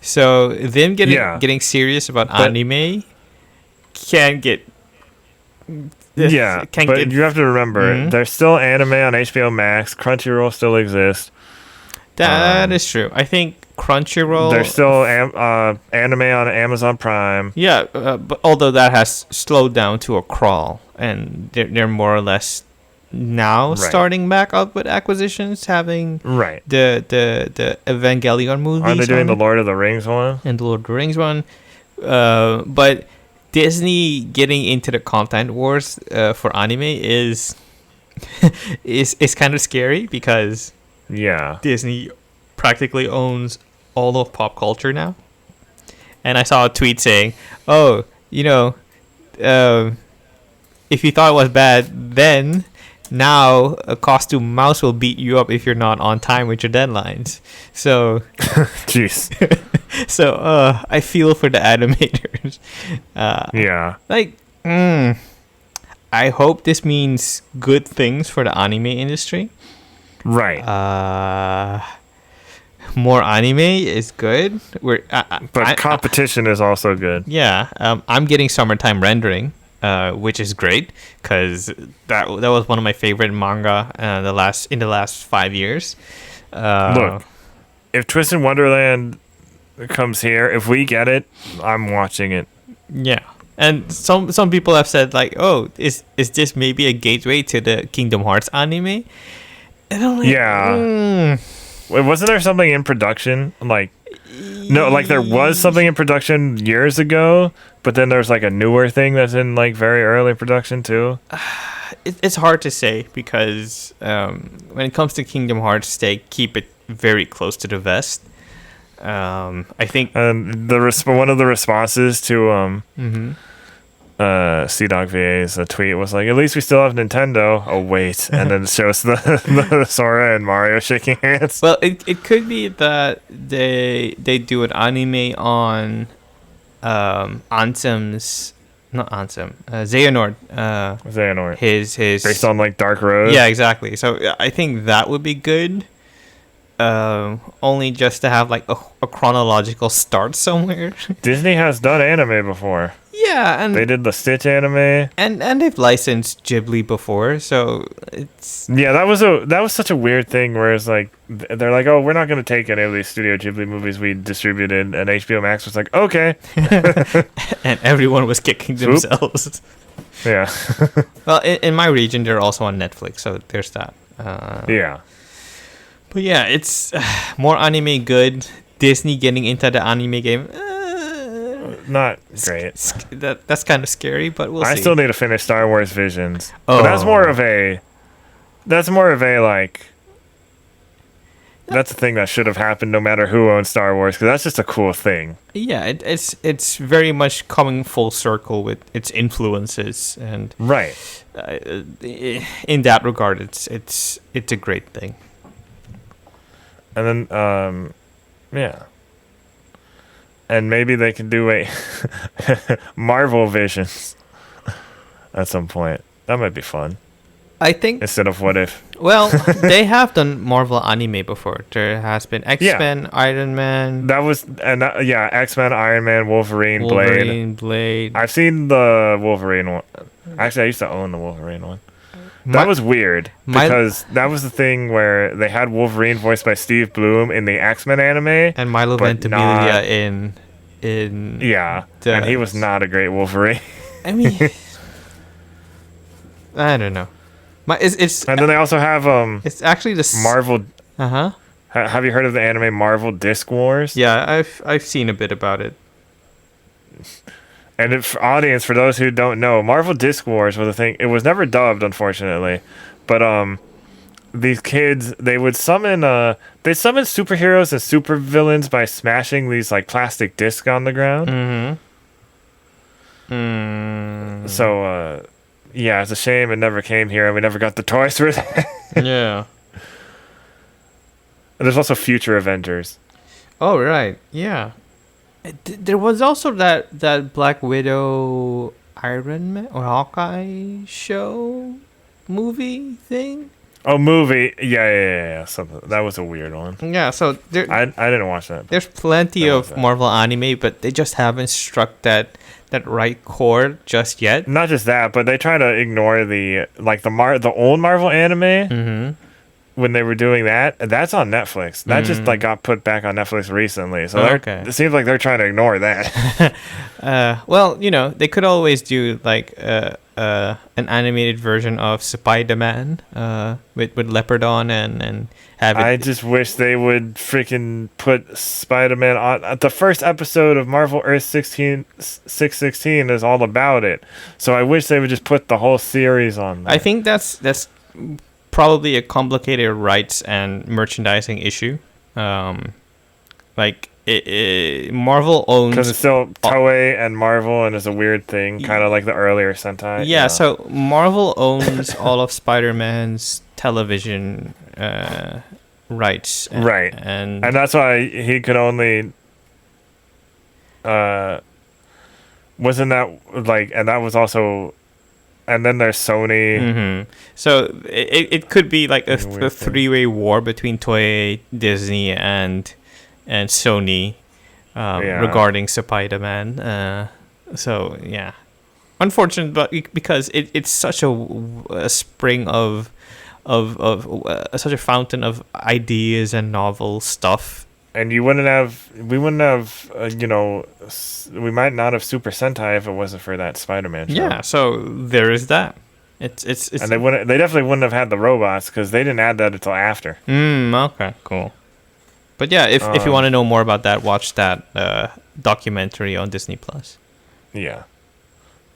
So them getting serious about anime can get but you have to remember there's still anime on HBO Max. Crunchyroll still exists. That is true. I think Crunchyroll. There's still anime on Amazon Prime. Yeah, but although that has slowed down to a crawl, and they're more or less now starting back up with acquisitions, having the Evangelion movies. Are they doing the Lord of the Rings one? And the Lord of the Rings one, but Disney getting into the content wars for anime is kind of scary because Disney practically owns all of pop culture now. And I saw a tweet saying, "Oh, if you thought it was bad then, now a costume mouse will beat you up if you're not on time with your deadlines." So, jeez. So, I feel for the animators. I hope this means good things for the anime industry. Right. More anime is good. But competition is also good. Yeah. I'm getting summertime rendering, which is great because that was one of my favorite manga in the last 5 years. Look, if Twisted Wonderland comes here, if we get it, I'm watching it. Yeah. And some people have said like, "Oh, is this maybe a gateway to the Kingdom Hearts anime?" And I'm like, Wait, wasn't there something in production? There was something in production years ago, but then there's like a newer thing that's in like very early production too. It's hard to say because when it comes to Kingdom Hearts, they keep it very close to the vest. I think one of the responses to C-Dog VA's tweet was like, "At least we still have Nintendo." Oh wait, and then it shows the Sora and Mario shaking hands. Well, it could be that they do an anime on Ansem's. Not Ansem, Xehanort. Xehanort. His based on like Dark Road. Yeah, exactly. So I think that would be good. Only just to have like a chronological start somewhere. Disney has done anime before. Yeah, and they did the Stitch anime, and they've licensed Ghibli before, so it's that was such a weird thing. Where it's like they're like, "Oh, we're not going to take any of these Studio Ghibli movies we distributed," and HBO Max was like, "Okay," and everyone was kicking themselves. Yeah. Well, in my region, they're also on Netflix, so there's that. But yeah, it's more anime good. Disney getting into the anime game. Not great. That's kind of scary, but we'll see. I still need to finish Star Wars Visions. But that's more of a like. That's a thing that should have happened no matter who owns Star Wars, because that's just a cool thing. Yeah, it's very much coming full circle with its influences, and in that regard, it's a great thing. And then, and maybe they can do a Marvel Visions at some point. That might be fun. I think instead of What If. Well, they have done Marvel anime before. There has been X-Men, Iron Man. X-Men, Iron Man, Wolverine, Blade. I've seen the Wolverine one. Actually, I used to own the Wolverine one. That was weird because that was the thing where they had Wolverine voiced by Steve Blum in the X-Men anime and Milo Ventimiglia in and he was not a great Wolverine. I mean, I don't know. It's and then they also have it's actually the Marvel. Uh-huh. Have you heard of the anime Marvel Disc Wars? Yeah, I've seen a bit about it. And audience, for those who don't know, Marvel Disc Wars was a thing. It was never dubbed, unfortunately, but these kids, they would summon superheroes and supervillains by smashing these like plastic discs on the ground. So yeah, it's a shame it never came here and we never got the toys for it. Yeah. And there's also Future Avengers. Oh right, yeah. There was also that Black Widow, Iron Man or Hawkeye show movie thing. Oh, movie, yeah. Something that was a weird one. Yeah, so I didn't watch that. There's plenty of Marvel anime, but they just haven't struck that right chord just yet. Not just that, but they try to ignore the old Marvel anime when they were doing that. That's on Netflix. That just like got put back on Netflix recently. So it seems like they're trying to ignore that. Well, they could always do like an animated version of Spider-Man with Leopardon and have it. I just wish they would freaking put Spider-Man on. The first episode of Marvel Earth 616 is all about it. So I wish they would just put the whole series on there. I think that's probably a complicated rights and merchandising issue. Like Marvel owns, because it's still Toei and Marvel, and it's a weird thing, kind of like the earlier Sentai. Yeah, so Marvel owns all of Spider-Man's television rights, right? And that's why he could only. Wasn't that like? And that was also. And then there's Sony. So it could be like a three-way war between Toei, Disney, and Sony regarding Spider-Man. So yeah, unfortunate, but because it's such a spring of such a fountain of ideas and novel stuff. And we wouldn't have, we might not have Super Sentai if it wasn't for that Spider-Man show. Yeah, so there is that. It's and they definitely wouldn't have had the robots because they didn't add that until after. Okay, cool. But yeah, if you want to know more about that, watch that documentary on Disney Plus. Yeah.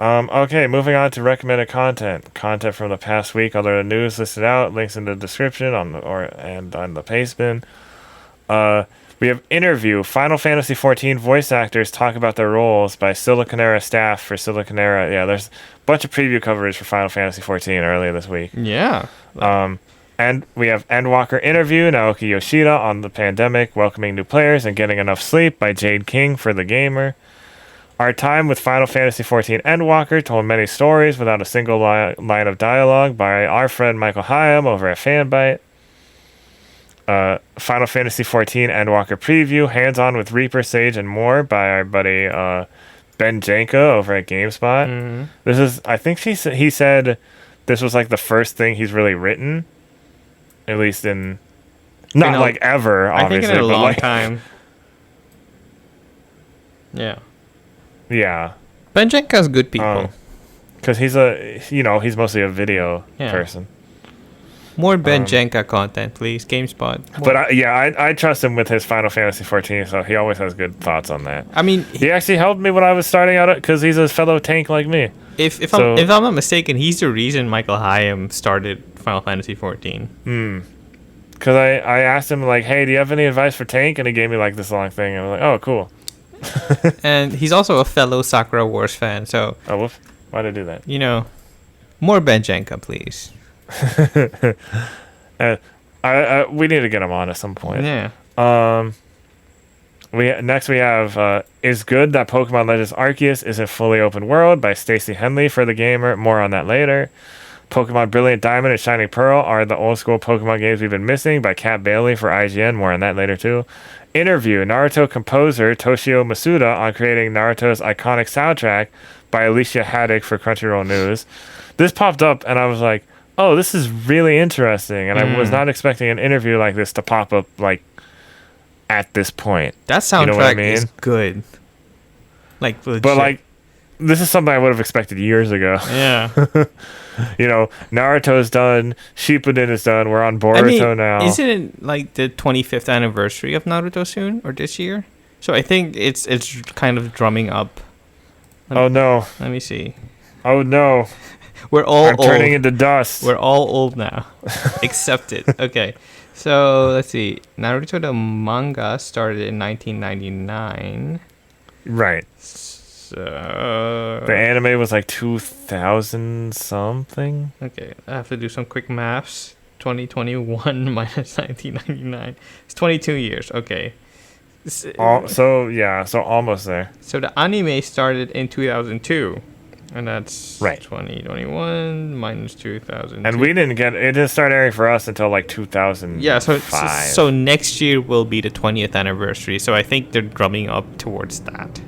Okay, moving on to recommended content. Content from the past week, other news listed out, links in the description on the Pastebin. We have interview. Final Fantasy XIV voice actors talk about their roles by Siliconera staff for Siliconera. Yeah, there's a bunch of preview coverage for Final Fantasy XIV earlier this week. Yeah. And we have Endwalker interview, Naoki Yoshida on the pandemic, welcoming new players and getting enough sleep by Jade King for The Gamer. Our time with Final Fantasy XIV Endwalker told many stories without a single line of dialogue by our friend Michael Higham over at Fanbyte. Final Fantasy XIV Endwalker preview, hands-on with Reaper, Sage, and more by our buddy Ben Janca over at GameSpot. This is, I think he said this was like the first thing he's really written, at least in not like ever, obviously, I think in a but long like time. Yeah. Yeah. Ben Janca's good people. Because he's he's mostly a video person. More Ben Janca content, please. GameSpot. But I trust him with his Final Fantasy XIV, so he always has good thoughts on that. I mean, he actually helped me when I was starting out because he's a fellow tank like me. If I'm not mistaken, he's the reason Michael Higham started Final Fantasy XIV. Because I asked him like, hey, do you have any advice for tank? And he gave me like this long thing, and I was like, oh, cool. And he's also a fellow Sakura Wars fan, so. Oh, whoops. Why'd I do that? More Ben Janca, please. We need to get him on at some point. Yeah. We have Is Good That Pokemon Legends Arceus Isn't Fully Open World by Stacey Henley for The Gamer. More on that later. Pokemon Brilliant Diamond and Shining Pearl are the old school Pokemon games we've been missing by Kat Bailey for IGN. More on that later too. Interview. Naruto composer Toshio Masuda on creating Naruto's iconic soundtrack by Alicia Haddock for Crunchyroll News. This popped up and I was like, oh, this is really interesting, and I was not expecting an interview like this to pop up like at this point. That soundtrack You know what I mean? is good. Like, legit. But like, this is something I would have expected years ago. Yeah. Naruto's done, Shippuden is done. We're on Boruto now. Isn't it like the 25th anniversary of Naruto soon or this year? So I think it's kind of drumming up. Oh no! Let me see. Oh no! We're all I'm old. turning into dust. We're all old now. Accept it. Okay. So let's see. Naruto the manga started in 1999. Right. So The anime was like 2000 something. okay, I have to do some quick maths. 2021 minus 1999. It's 22 years. Okay. So almost there. So the anime started in 2002. And that's right. 2021 minus 2000. And it didn't start airing for us until like 2005. Yeah, so next year will be the 20th anniversary. So I think they're drumming up towards that.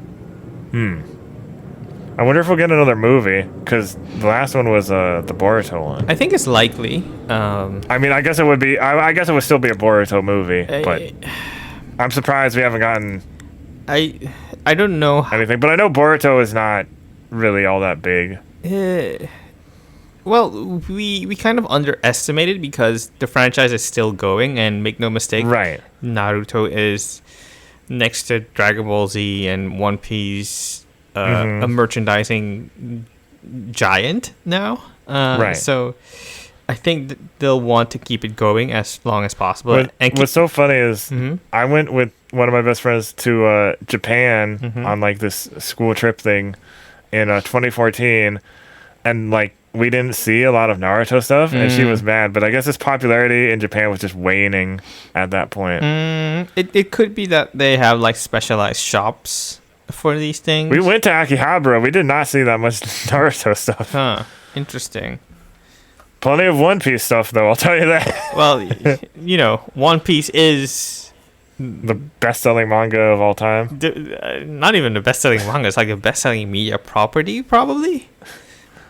I wonder if we'll get another movie, because the last one was the Boruto one. I think it's likely. I mean, I guess it would be. I guess it would still be a Boruto movie, but I'm surprised we haven't gotten. I don't know anything, but I know Boruto is not really all that big. Well, we kind of underestimated because the franchise is still going, and make no mistake, right? Naruto is next to Dragon Ball Z and One Piece, a merchandising giant now. Right. So I think they'll want to keep it going as long as possible. What's so funny is I went with one of my best friends to Japan on like this school trip thing in 2014, and like we didn't see a lot of Naruto stuff, and she was mad. But I guess its popularity in Japan was just waning at that point. It could be that they have like specialized shops for these things. We went to Akihabara. We did not see that much Naruto stuff. Huh. Interesting. Plenty of One Piece stuff, though. I'll tell you that. Well, One Piece is the best-selling manga of all time. Not even the best-selling manga. It's like a best-selling media property, probably.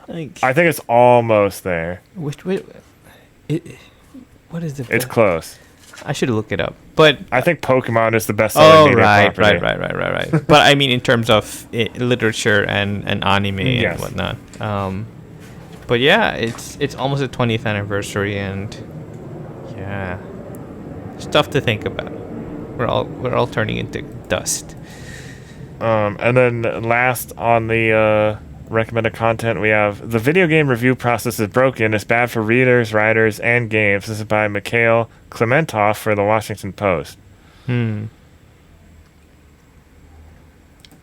Like, I think it's almost there. What is the? It's close. I should look it up, but I think Pokemon is the best-selling media property. Right. But I mean, in terms of literature and anime and whatnot. But yeah, it's almost the 20th anniversary, and yeah, stuff to think about. We're all turning into dust. And then last on the recommended content, we have the video game review process is broken. It's bad for readers, writers, and games. This is by Mikhail Klementov for the Washington Post.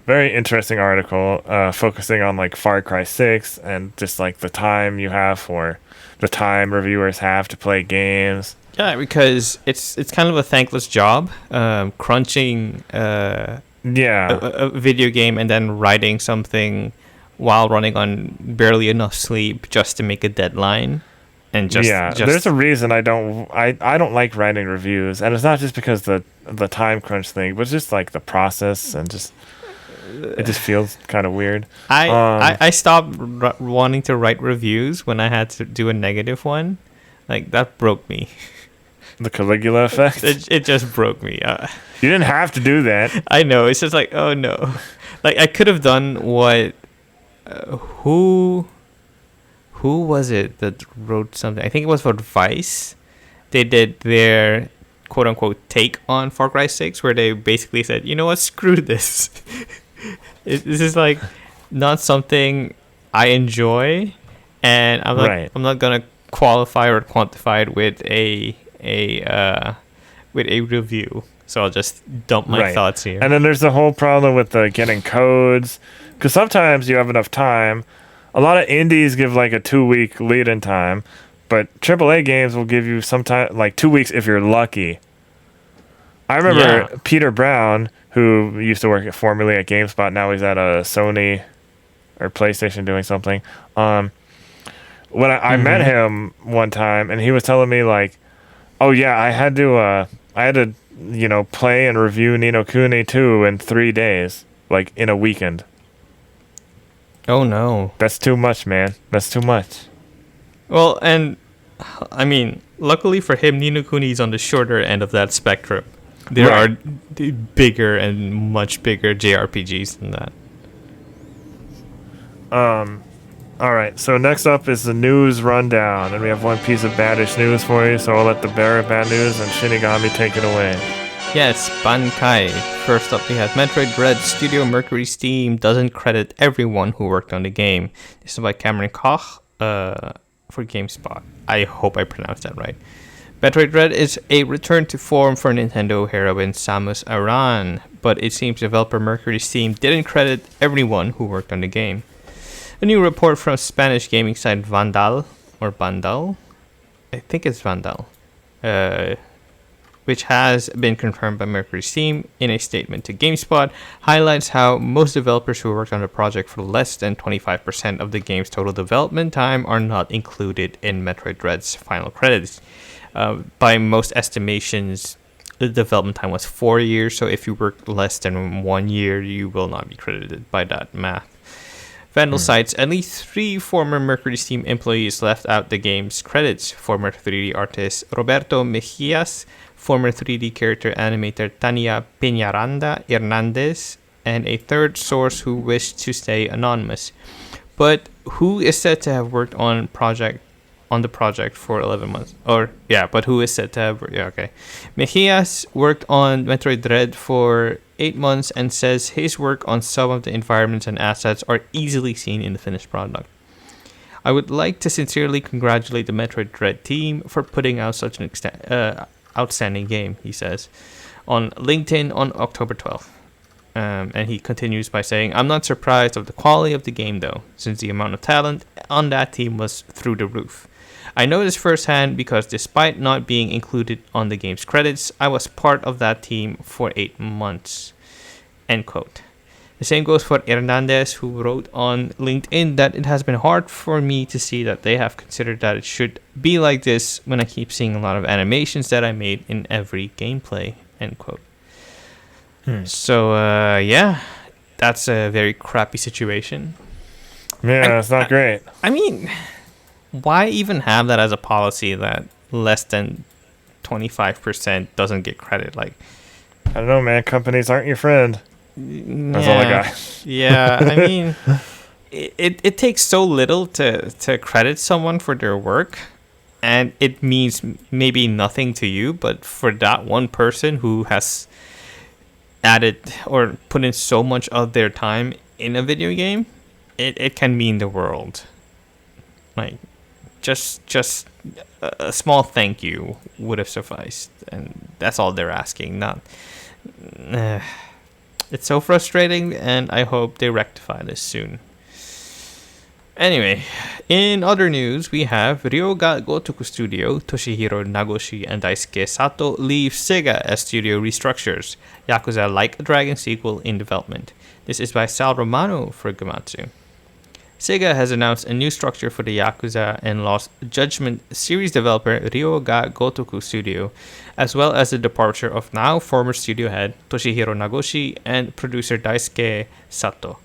Very interesting article, focusing on like Far Cry 6 and just like the time reviewers have to play games. Yeah, because it's kind of a thankless job, crunching a video game and then writing something while running on barely enough sleep just to make a deadline. And just there's a reason I don't like writing reviews, and it's not just because the time crunch thing, but it's just like the process and just. It just feels kind of weird. I stopped wanting to write reviews when I had to do a negative one. Like, that broke me. The Caligula effect? It just broke me. You didn't have to do that. I know. It's just like, oh no. Like, I could have done what... who was it that wrote something? I think it was for Vice. They did their quote-unquote take on Far Cry 6, where they basically said, you know what, screw this. This is like not something I enjoy, and I'm not gonna qualify or quantify it with a review. So I'll just dump my thoughts here. And then there's the whole problem with getting codes, because sometimes you have enough time. A lot of indies give like a 2-week lead-in time, but AAA games will give you sometime like 2 weeks if you're lucky. I remember Peter Brown, who used to work formerly at GameSpot. Now he's at a Sony or PlayStation doing something. When I met him one time, and he was telling me like, "Oh yeah, I had to play and review Ni no Kuni 2 in 3 days, like in a weekend." Oh no, that's too much, man. That's too much. Well, and I mean, luckily for him, Ni no Kuni is on the shorter end of that spectrum. There are bigger and much bigger JRPGs than that. All right, so next up is the news rundown, and we have one piece of baddish news for you, so I'll let the bearer of bad news and Shinigami take it away. Yes, Bankai. First up, we have Metroid Dread Studio Mercury's team doesn't credit everyone who worked on the game. This is by Cameron Koch for GameSpot. I hope I pronounced that right. Metroid Dread is a return to form for Nintendo heroine Samus Aran, but it seems developer Mercury's team didn't credit everyone who worked on the game. A new report from Spanish gaming site Vandal, I think it's Vandal, which has been confirmed by Mercury's team in a statement to GameSpot, highlights how most developers who worked on the project for less than 25% of the game's total development time are not included in Metroid Dread's final credits. By most estimations, the development time was 4 years, so if you worked less than 1 year, you will not be credited by that math. Vandal cites at least 3 former Mercury's team employees left out the game's credits: former 3D artist Roberto Mejias, former 3D character animator Tania Peñaranda Hernandez, and a third source who wished to stay anonymous, but who is said to have worked on the project for 11 months. Mejias worked on Metroid Dread for 8 months and says his work on some of the environments and assets are easily seen in the finished product. I would like to sincerely congratulate the Metroid Dread team for putting out such an outstanding game, he says, on LinkedIn on October 12th. And he continues by saying, I'm not surprised of the quality of the game though, since the amount of talent on that team was through the roof. I know this firsthand because despite not being included on the game's credits, I was part of that team for 8 months. End quote. The same goes for Hernandez, who wrote on LinkedIn that it has been hard for me to see that they have considered that it should be like this when I keep seeing a lot of animations that I made in every gameplay. End quote. So, that's a very crappy situation. Yeah, it's not great. I mean, why even have that as a policy that less than 25% doesn't get credit? Like, I don't know, man. Companies aren't your friend. That's all I got. Yeah, I mean, it takes so little to credit someone for their work, and it means maybe nothing to you, but for that one person who has added or put in so much of their time in a video game, it can mean the world. Like, just a small thank you would have sufficed, and that's all they're asking. Not it's so frustrating, and I hope they rectify this soon. Anyway, in other news, we have Ryoga Gotoku Studio, Toshihiro Nagoshi and Daisuke Sato leave Sega as studio restructures. Yakuza Like a Dragon sequel in development. This is by Sal Romano for Gamatsu. Sega has announced a new structure for the Yakuza and Lost Judgment series developer Ryoga Gotoku Studio, as well as the departure of now former studio head Toshihiro Nagoshi and producer Daisuke Sato.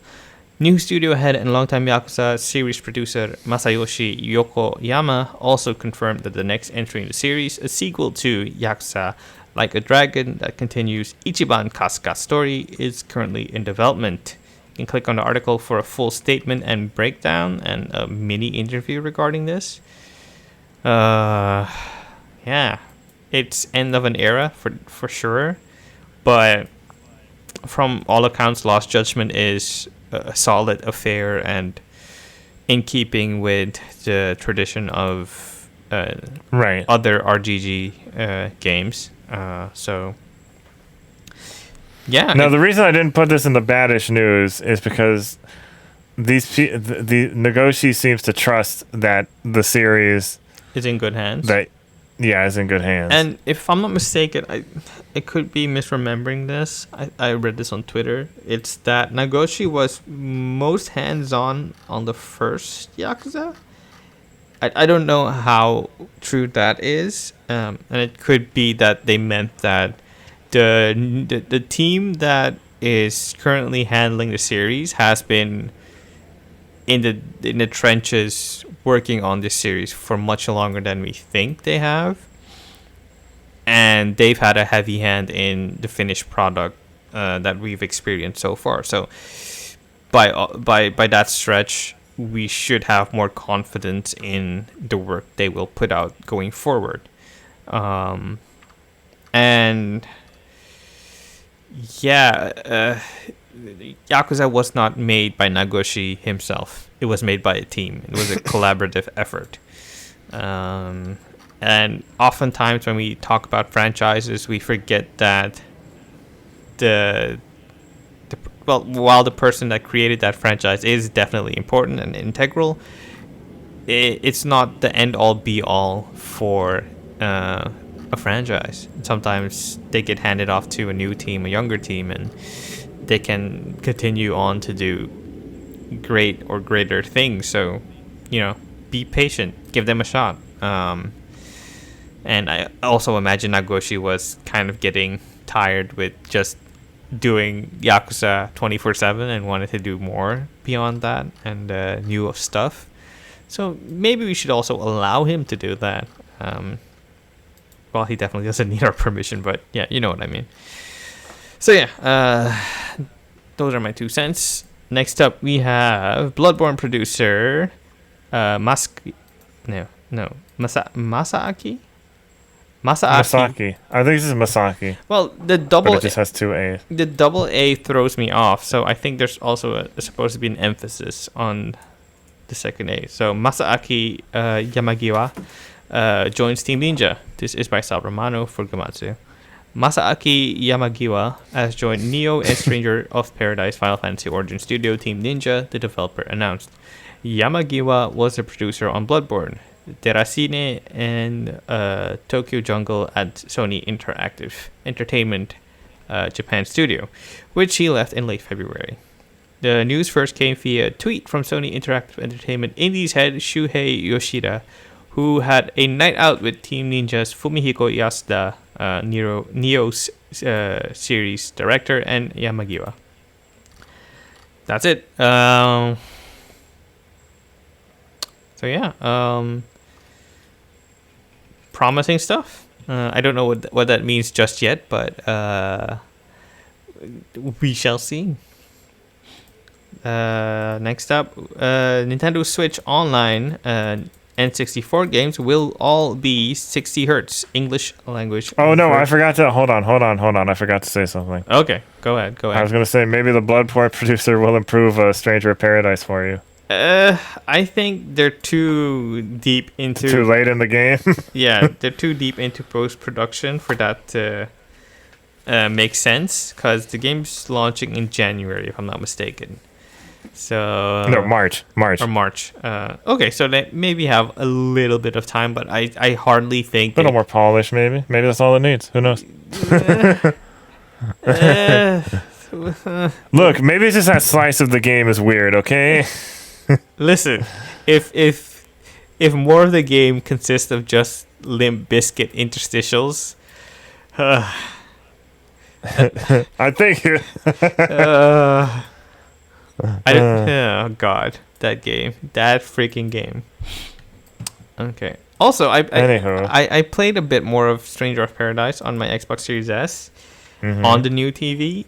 New studio head and longtime Yakuza series producer Masayoshi Yokoyama also confirmed that the next entry in the series, a sequel to Yakuza Like a Dragon that continues Ichiban Kasuga's story, is currently in development. You can click on the article for a full statement and breakdown and a mini interview regarding this. It's end of an era for sure, but from all accounts, Lost Judgment is a solid affair and in keeping with the tradition of other RGG games. Now, the reason I didn't put this in the baddish news is because the Nagoshi seems to trust that the series is in good hands. Is in good hands. And if I'm not mistaken, I could be misremembering this. I read this on Twitter. It's that Nagoshi was most hands-on on the first Yakuza. I don't know how true that is. And it could be that they meant that the team that is currently handling the series has been in the trenches working on this series for much longer than we think they have. And they've had a heavy hand in the finished product that we've experienced so far. So by that stretch, we should have more confidence in the work they will put out going forward. And yeah, Yakuza was not made by Nagoshi himself. It was made by a team. It was a collaborative effort. And oftentimes when we talk about franchises, we forget that while the person that created that franchise is definitely important and integral, it's not the end-all be-all for a franchise. Sometimes they get handed off to a new team, a younger team, and they can continue on to do great or greater things. So, be patient, give them a shot. And I also imagine Nagoshi was kind of getting tired with just doing Yakuza 24/7 and wanted to do more beyond that and new stuff. So maybe we should also allow him to do that. Well, he definitely doesn't need our permission, but yeah, you know what I mean. So yeah, those are my 2 cents. Next up, we have Bloodborne producer Masaki. Masaki. I think this is Masaki. Well, But it just has 2 A's. The double A throws me off, so I think there's also supposed to be an emphasis on the second A. So Masaaki Yamagiwa joins Team Ninja. This is by Sal Romano for Gamatsu. Masaaki Yamagiwa has joined Neo and Stranger of Paradise Final Fantasy Origin Studio Team Ninja, the developer announced. Yamagiwa was a producer on Bloodborne, Terasine, and Tokyo Jungle at Sony Interactive Entertainment Japan Studio, which he left in late February. The news first came via a tweet from Sony Interactive Entertainment Indies head Shuhei Yoshida, who had a night out with Team Ninja's Fumihiko Yasuda, Neo's series director, and Yamagiwa. That's it. So yeah, promising stuff. I don't know what that means just yet, but we shall see. Next up, Nintendo Switch Online N64 games will all be 60 hertz English language. Oh no, I forgot to hold on. I forgot to say something. Okay, go ahead. I was gonna say maybe the Bloodborne producer will improve Stranger of Paradise for you. I think they're too deep into... Too late in the game? Yeah, they're too deep into post-production for that to make sense, because the game's launching in January, if I'm not mistaken. So... No, March. Or March. Okay, so they maybe have a little bit of time, but I hardly think... A little more polish, maybe. Maybe that's all it needs. Who knows? Look, maybe it's just that slice of the game is weird, okay? Listen, if more of the game consists of just Limp Bizkit interstitials, I think. Oh God, that freaking game. Okay. Also, I played a bit more of Stranger of Paradise on my Xbox Series S on the new TV.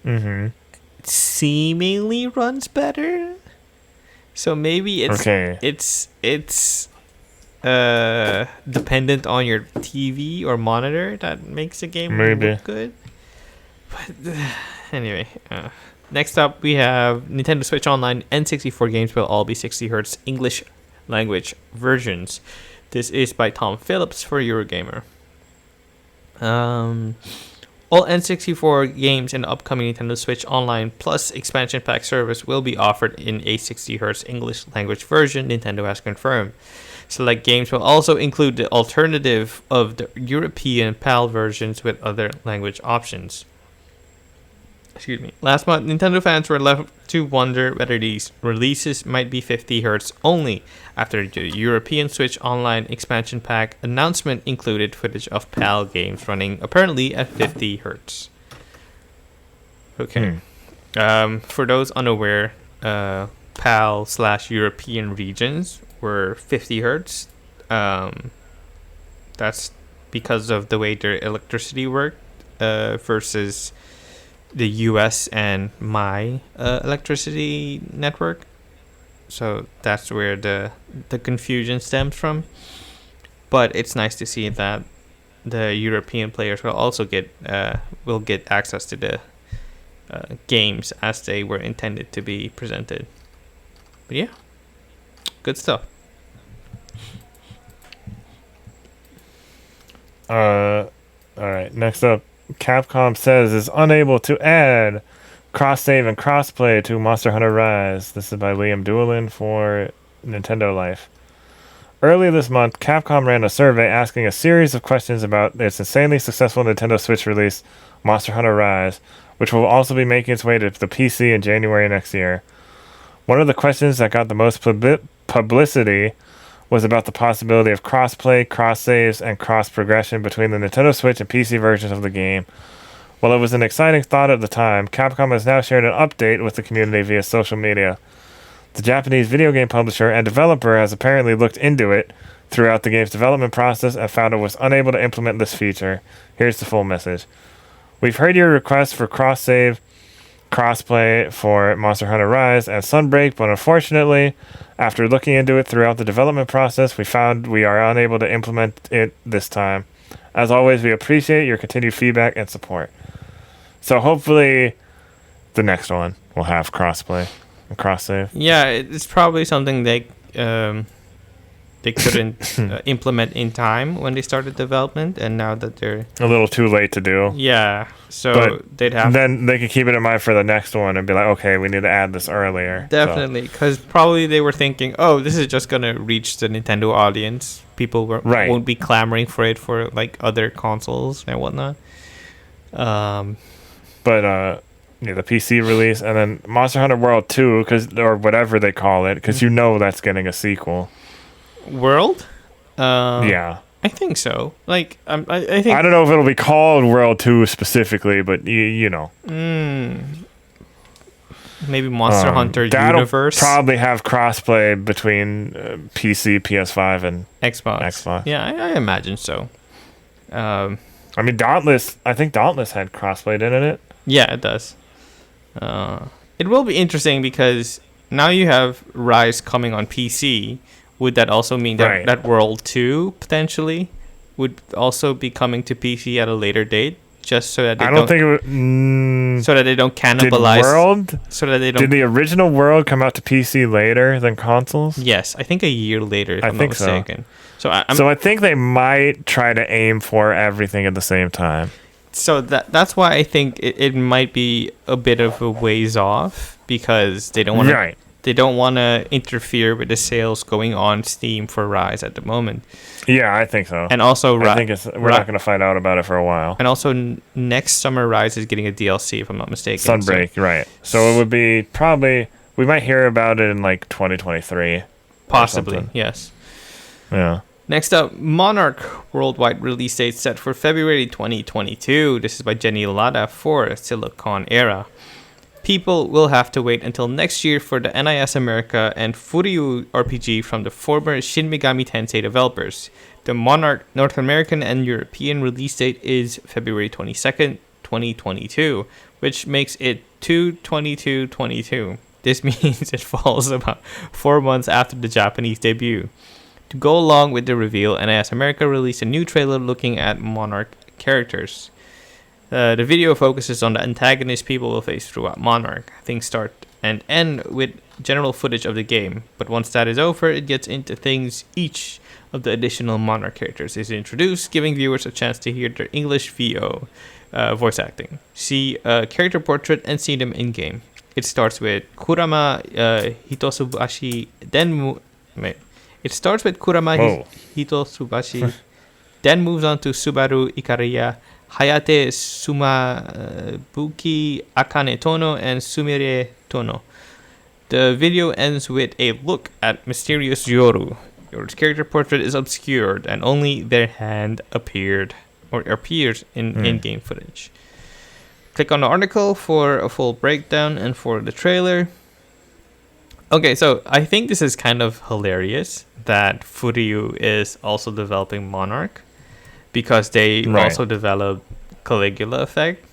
It seemingly runs better. So maybe it's dependent on your TV or monitor that makes the game look good. But anyway, next up we have Nintendo Switch Online N64 games will all be 60 Hz English language versions. This is by Tom Phillips for Eurogamer. All N64 games in the upcoming Nintendo Switch Online Plus expansion pack service will be offered in a 60 Hz English language version, Nintendo has confirmed. Select games will also include the alternative of the European PAL versions with other language options. Excuse me. Last month, Nintendo fans were left to wonder whether these releases might be 50 Hz only, after the European Switch Online expansion pack announcement included footage of PAL games running apparently at 50 Hz. Okay. For those unaware, PAL/European regions were 50 hertz. That's because of the way their electricity worked versus the US and my electricity network. So that's where the confusion stems from. But it's nice to see that the European players will also get access to the games as they were intended to be presented. But yeah, good stuff. All right. Next up, Capcom says is unable to add cross-save and cross-play to Monster Hunter Rise. This is by Liam Doolin for Nintendo Life. Earlier this month, Capcom ran a survey asking a series of questions about its insanely successful Nintendo Switch release, Monster Hunter Rise, which will also be making its way to the PC in January next year. One of the questions that got the most publicity was about the possibility of cross-play, cross-saves, and cross-progression between the Nintendo Switch and PC versions of the game. While it was an exciting thought at the time, Capcom has now shared an update with the community via social media. The Japanese video game publisher and developer has apparently looked into it throughout the game's development process and found it was unable to implement this feature. Here's the full message. We've heard your request for cross-save, cross-play for Monster Hunter Rise and Sunbreak, but unfortunately, after looking into it throughout the development process, we found we are unable to implement it this time. As always, we appreciate your continued feedback and support. So hopefully, the next one will have cross-play and cross-save. Yeah, it's probably something they couldn't implement in time when they started development, and now that they're a little too late to do. Yeah, so but they'd have. Then they could keep it in mind for the next one and be like, okay, we need to add this earlier. Definitely, because probably they were thinking, oh, this is just gonna reach the Nintendo audience. People won't be clamoring for it for like other consoles and whatnot. The PC release, and then Monster Hunter World 2, or whatever they call it, because that's getting a sequel. World? Yeah. I think so. Like, I think... I don't know if it'll be called World 2 specifically, but you know. Maybe Monster Hunter Universe? That'll probably have crossplay between PC, PS5, and Xbox. Yeah, I imagine so. I mean, Dauntless had crossplay, didn't it? Yeah, it does. It will be interesting because now you have Rise coming on PC. Would that also mean that that World 2 potentially would also be coming to PC at a later date, just so that they so that they don't cannibalize? Did the original World come out to PC later than consoles? Yes, I think a year later, if I'm not mistaken. So I think they might try to aim for everything at the same time. So that's why I think it might be a bit of a ways off, because they don't want to they don't want to interfere with the sales going on Steam for Rise at the moment. Yeah, I think so. And also, I think we're not going to find out about it for a while. And also, next summer Rise is getting a DLC, if I'm not mistaken. Sunbreak, right? So it would be probably we might hear about it in like 2023, possibly. Yes. Yeah. Next up, Monarch worldwide release date set for February 2022. This is by Jenny Lada for Siliconera. People will have to wait until next year for the NIS America and Furyu RPG from the former Shin Megami Tensei developers. The Monarch North American and European release date is February 22nd, 2022, which makes it 2/22/22. This means it falls about 4 months after the Japanese debut. To go along with the reveal, NIS America released a new trailer looking at Monarch characters. The video focuses on the antagonist people will face throughout Monarch. Things start and end with general footage of the game, but once that is over, it gets into things each of the additional Monarch characters is introduced, giving viewers a chance to hear their English VO voice acting, see a character portrait, and see them in-game. It starts with Kurama Hitotsubashi, Hitotsubashi, then moves on to Subaru Ikariya, Hayate Sumabuki, Akane Tono, and Sumire Tono. The video ends with a look at mysterious Yoru. Yoru's character portrait is obscured, and only their hand appears in in-game footage. Click on the article for a full breakdown and for the trailer. Okay, so I think this is kind of hilarious that Furyu is also developing Monarch because they Right. also developed Caligula Effect.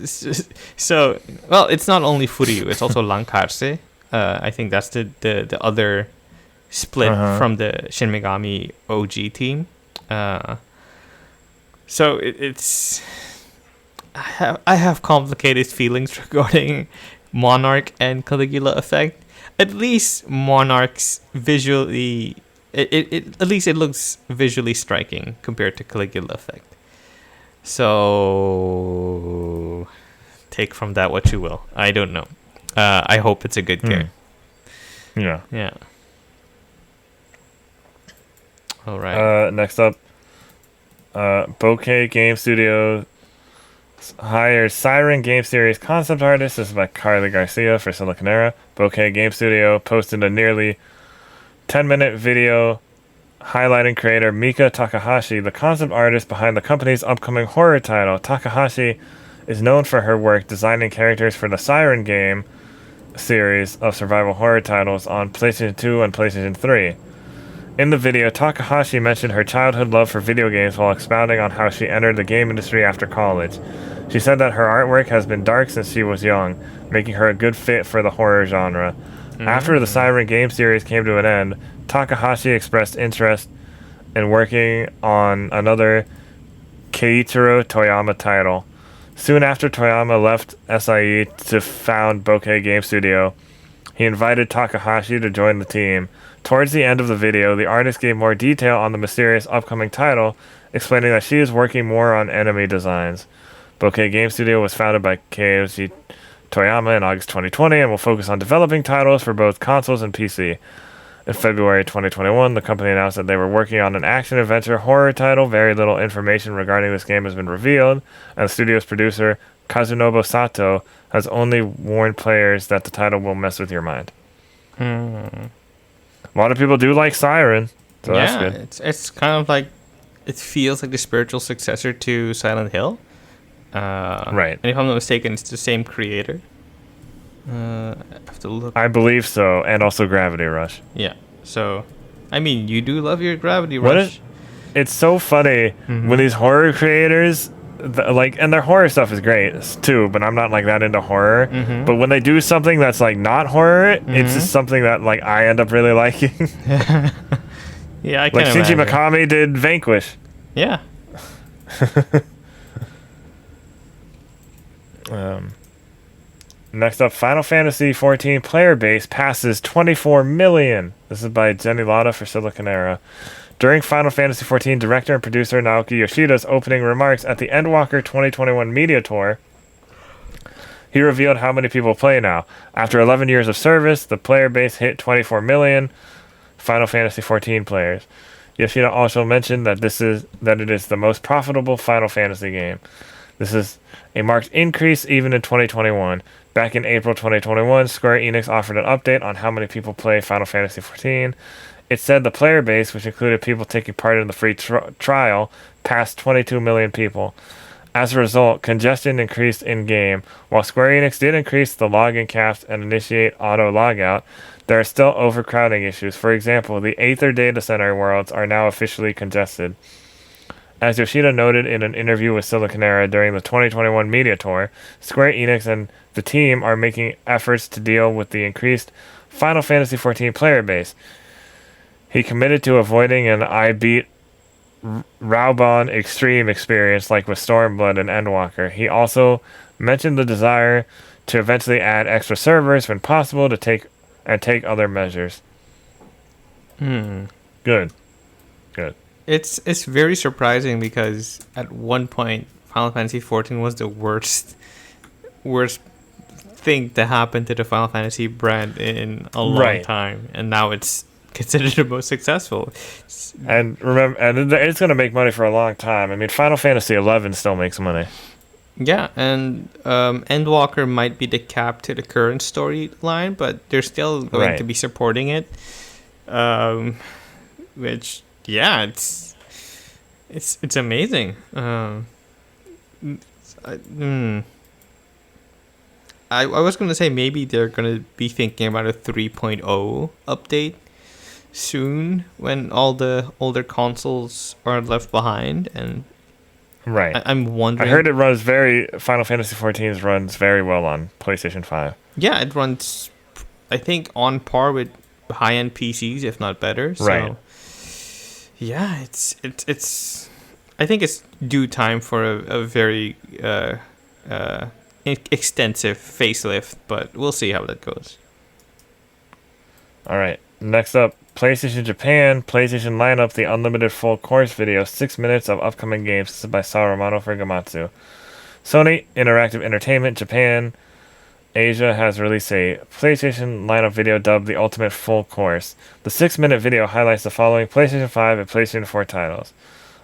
So, well, it's not only Furyu, it's also Lankarse. I think that's the other split from the Shin Megami OG team. So it's I have complicated feelings regarding Monarch and Caligula Effect. At least Monarch's visually, it at least it looks visually striking compared to Caligula Effect. So take from that what you will. I don't know. I hope it's a good game. Yeah. Yeah. All right. Next up, Bokeh Game Studio hires Siren Game Series concept artist. This is by Carly Garcia for Siliconera. Bokeh Game Studio posted a nearly 10-minute video highlighting creator Mika Takahashi, the concept artist behind the company's upcoming horror title. Takahashi is known for her work designing characters for the Siren game series of survival horror titles on PlayStation 2 and PlayStation 3. In the video, Takahashi mentioned her childhood love for video games while expounding on how she entered the game industry after college. She said that her artwork has been dark since she was young, making her a good fit for the horror genre. After the Siren game series came to an end, Takahashi expressed interest in working on another Keiichiro Toyama title. Soon after Toyama left SIE to found Bokeh Game Studio, he invited Takahashi to join the team. Towards the end of the video, the artist gave more detail on the mysterious upcoming title, explaining that she is working more on enemy designs. Bokeh Game Studio was founded by Keiichi Toyama in August 2020 and will focus on developing titles for both consoles and PC. In February 2021, the company announced that they were working on an action-adventure horror title. Very little information regarding this game has been revealed, and the studio's producer, Kazunobu Sato, has only warned players that the title will mess with your mind. A lot of people do like Siren, so that's good. It's kind of like, it feels like the spiritual successor to Silent Hill. Right. And if I'm not mistaken, it's the same creator. I have to look. I believe so, and also Gravity Rush. Yeah. So, I mean, you do love your Gravity Rush. It's so funny when these horror creators, and their horror stuff is great too, but I'm not like that into horror. But when they do something that's like not horror, it's just something that like I end up really liking. Yeah, I can like Shinji imagine. Mikami did Vanquish. Yeah. Next up, Final Fantasy XIV player base passes 24 million. This is by Jenny Latta for Siliconera. During Final Fantasy XIV, director and producer Naoki Yoshida's opening remarks at the Endwalker 2021 media tour, he revealed how many people play now. After 11 years of service, the player base hit 24 million Final Fantasy XIV players. Yoshida also mentioned that it is the most profitable Final Fantasy game. This is a marked increase even in 2021. Back in April 2021, Square Enix offered an update on how many people play Final Fantasy XIV. It said the player base, which included people taking part in the free trial, passed 22 million people. As a result, congestion increased in-game. While Square Enix did increase the login caps and initiate auto-logout, there are still overcrowding issues. For example, the Aether data center worlds are now officially congested. As Yoshida noted in an interview with Siliconera during the 2021 media tour, Square Enix and the team are making efforts to deal with the increased Final Fantasy XIV player base. He committed to avoiding an I Beat Raubon Extreme experience like with Stormblood and Endwalker. He also mentioned the desire to eventually add extra servers when possible to take other measures. Good. It's very surprising because at one point Final Fantasy XIV was the worst thing to happen to the Final Fantasy brand in a long time, and now it's considered the most successful. And remember, it's going to make money for a long time. I mean, Final Fantasy XI still makes money. Yeah, and Endwalker might be the cap to the current storyline, but they're still going to be supporting it. Which, yeah, it's I was going to say maybe they're going to be thinking about a 3.0 update soon when all the older consoles are left behind. And Right. I'm wondering. I heard it runs Final Fantasy XIV runs very well on PlayStation 5. Yeah, it runs, I think, on par with high-end PCs, if not better. So, right. Yeah, it's. I think it's due time for a very extensive facelift, but we'll see how that goes. All right. Next up, PlayStation Japan. PlayStation lineup, the unlimited full course video, 6 minutes of upcoming games. This is by Saruman for Gamatsu. Sony Interactive Entertainment Japan Asia has released a PlayStation lineup video dubbed the Ultimate Full Course. The 6-minute video highlights the following PlayStation 5 and PlayStation 4 titles.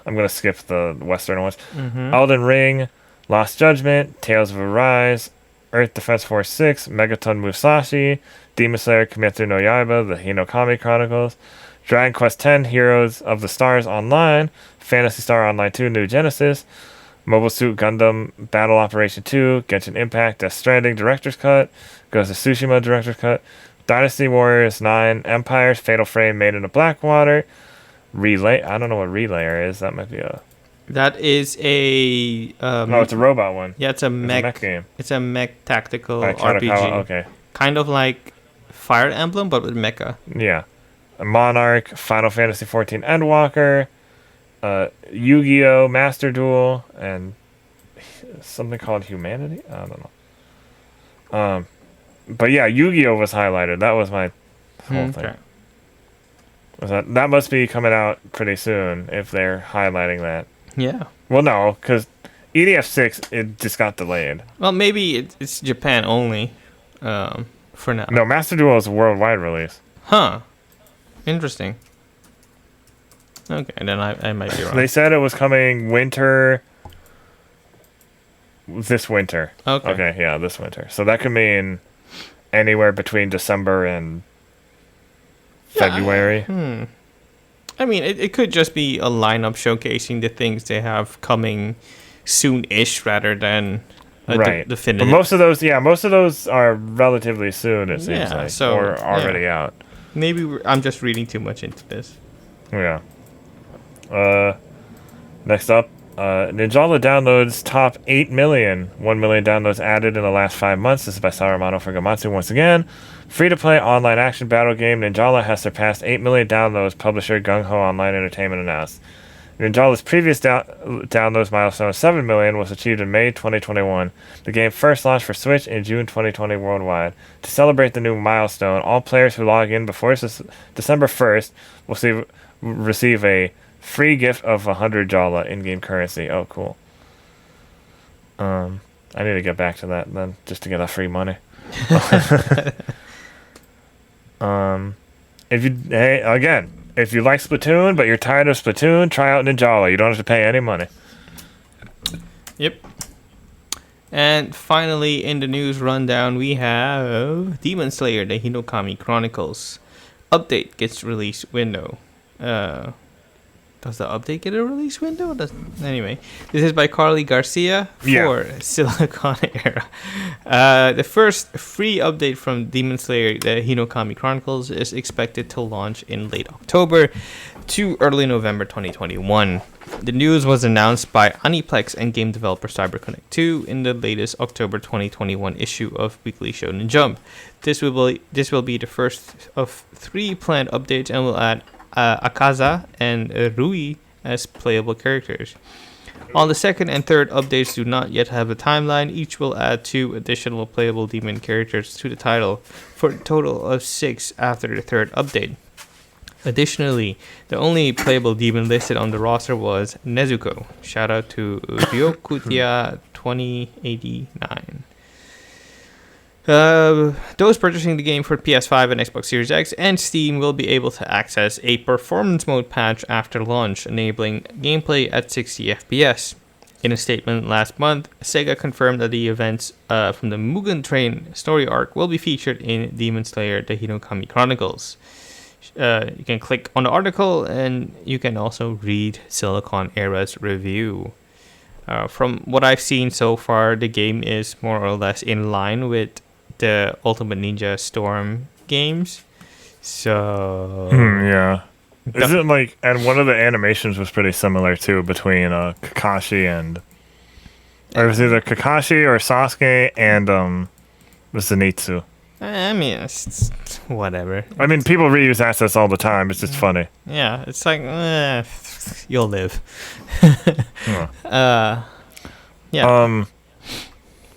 I'm going to skip the Western ones. Mm-hmm. Elden Ring, Lost Judgment, Tales of Arise, Earth Defense Force 6, Megaton Musashi, Demon Slayer Kimetsu no Yaiba, The Hinokami Chronicles, Dragon Quest X, Heroes of the Stars Online, Phantasy Star Online 2, New Genesis, Mobile Suit Gundam Battle Operation 2, Genshin Impact, Death Stranding Director's Cut, Ghost of Tsushima Director's Cut, Dynasty Warriors 9, Empires, Fatal Frame Made in the Blackwater, Relay. I don't know what Relayer is. That might be a... That is a... no, it's a robot one. Yeah, it's a mech game. It's a mech tactical Kadokawa, RPG. okay. Kind of like Fire Emblem, but with mecha. Yeah. Monarch, Final Fantasy XIV Endwalker, Yu-Gi-Oh! Master Duel, and something called Humanity? I don't know. But yeah, Yu-Gi-Oh! Was highlighted. That was my whole thing. That must be coming out pretty soon if they're highlighting that. Yeah. Well, no, because EDF6, it just got delayed. Well, maybe it's Japan only for now. No, Master Duel is a worldwide release. Huh. Interesting. Okay, then I might be wrong. They said it was coming this winter. Okay, yeah, this winter. So that could mean anywhere between December and February. I mean, it could just be a lineup showcasing the things they have coming soon-ish rather than right. definitive. But most of those are relatively soon, it seems like, so, or already out. Maybe I'm just reading too much into this. Yeah. Next up, Ninjala downloads top 8 million. 1 million downloads added in the last 5 months. This is by Saruman for Gamatsu once again. Free-to-play online action battle game Ninjala has surpassed 8 million downloads, publisher Gung Ho Online Entertainment announced. Ninjala's previous downloads milestone of 7 million was achieved in May 2021. The game first launched for Switch in June 2020 worldwide. To celebrate the new milestone, all players who log in before December 1st will receive a free gift of 100 Jala in-game currency. Oh, cool. I need to get back to that then, just to get that free money. If you like Splatoon but you're tired of Splatoon, try out Ninjala. You don't have to pay any money. Yep. And finally, in the news rundown, we have Demon Slayer: The Hinokami Chronicles update gets release window. Does the update get a release window? Anyway, this is by Carly Garcia for Siliconera. The first free update from Demon Slayer, the Hinokami Chronicles, is expected to launch in late October to early November 2021. The news was announced by Aniplex and game developer CyberConnect 2 in the latest October 2021 issue of Weekly Shonen Jump. This will be the first of 3 planned updates and will add Akaza and Rui as playable characters. While the second and third updates do not yet have a timeline, each will add 2 additional playable demon characters to the title, for a total of 6 after the third update. Additionally, the only playable demon listed on the roster was Nezuko. Shout out to Ryokutia 2089. Those purchasing the game for PS5 and Xbox Series X and Steam will be able to access a performance mode patch after launch, enabling gameplay at 60 FPS. In a statement last month, Sega confirmed that the events from the Mugen Train story arc will be featured in Demon Slayer: The Hinokami Chronicles. You can click on the article and you can also read Siliconera's review. from what I've seen so far, the game is more or less in line with the Ultimate Ninja Storm games. So yeah. Is it like, and one of the animations was pretty similar too between Kakashi and, or it was either Kakashi or Sasuke and Zenitsu. I mean, it's whatever. I mean, people reuse assets all the time. It's just funny. Yeah, it's like you'll live. Yeah.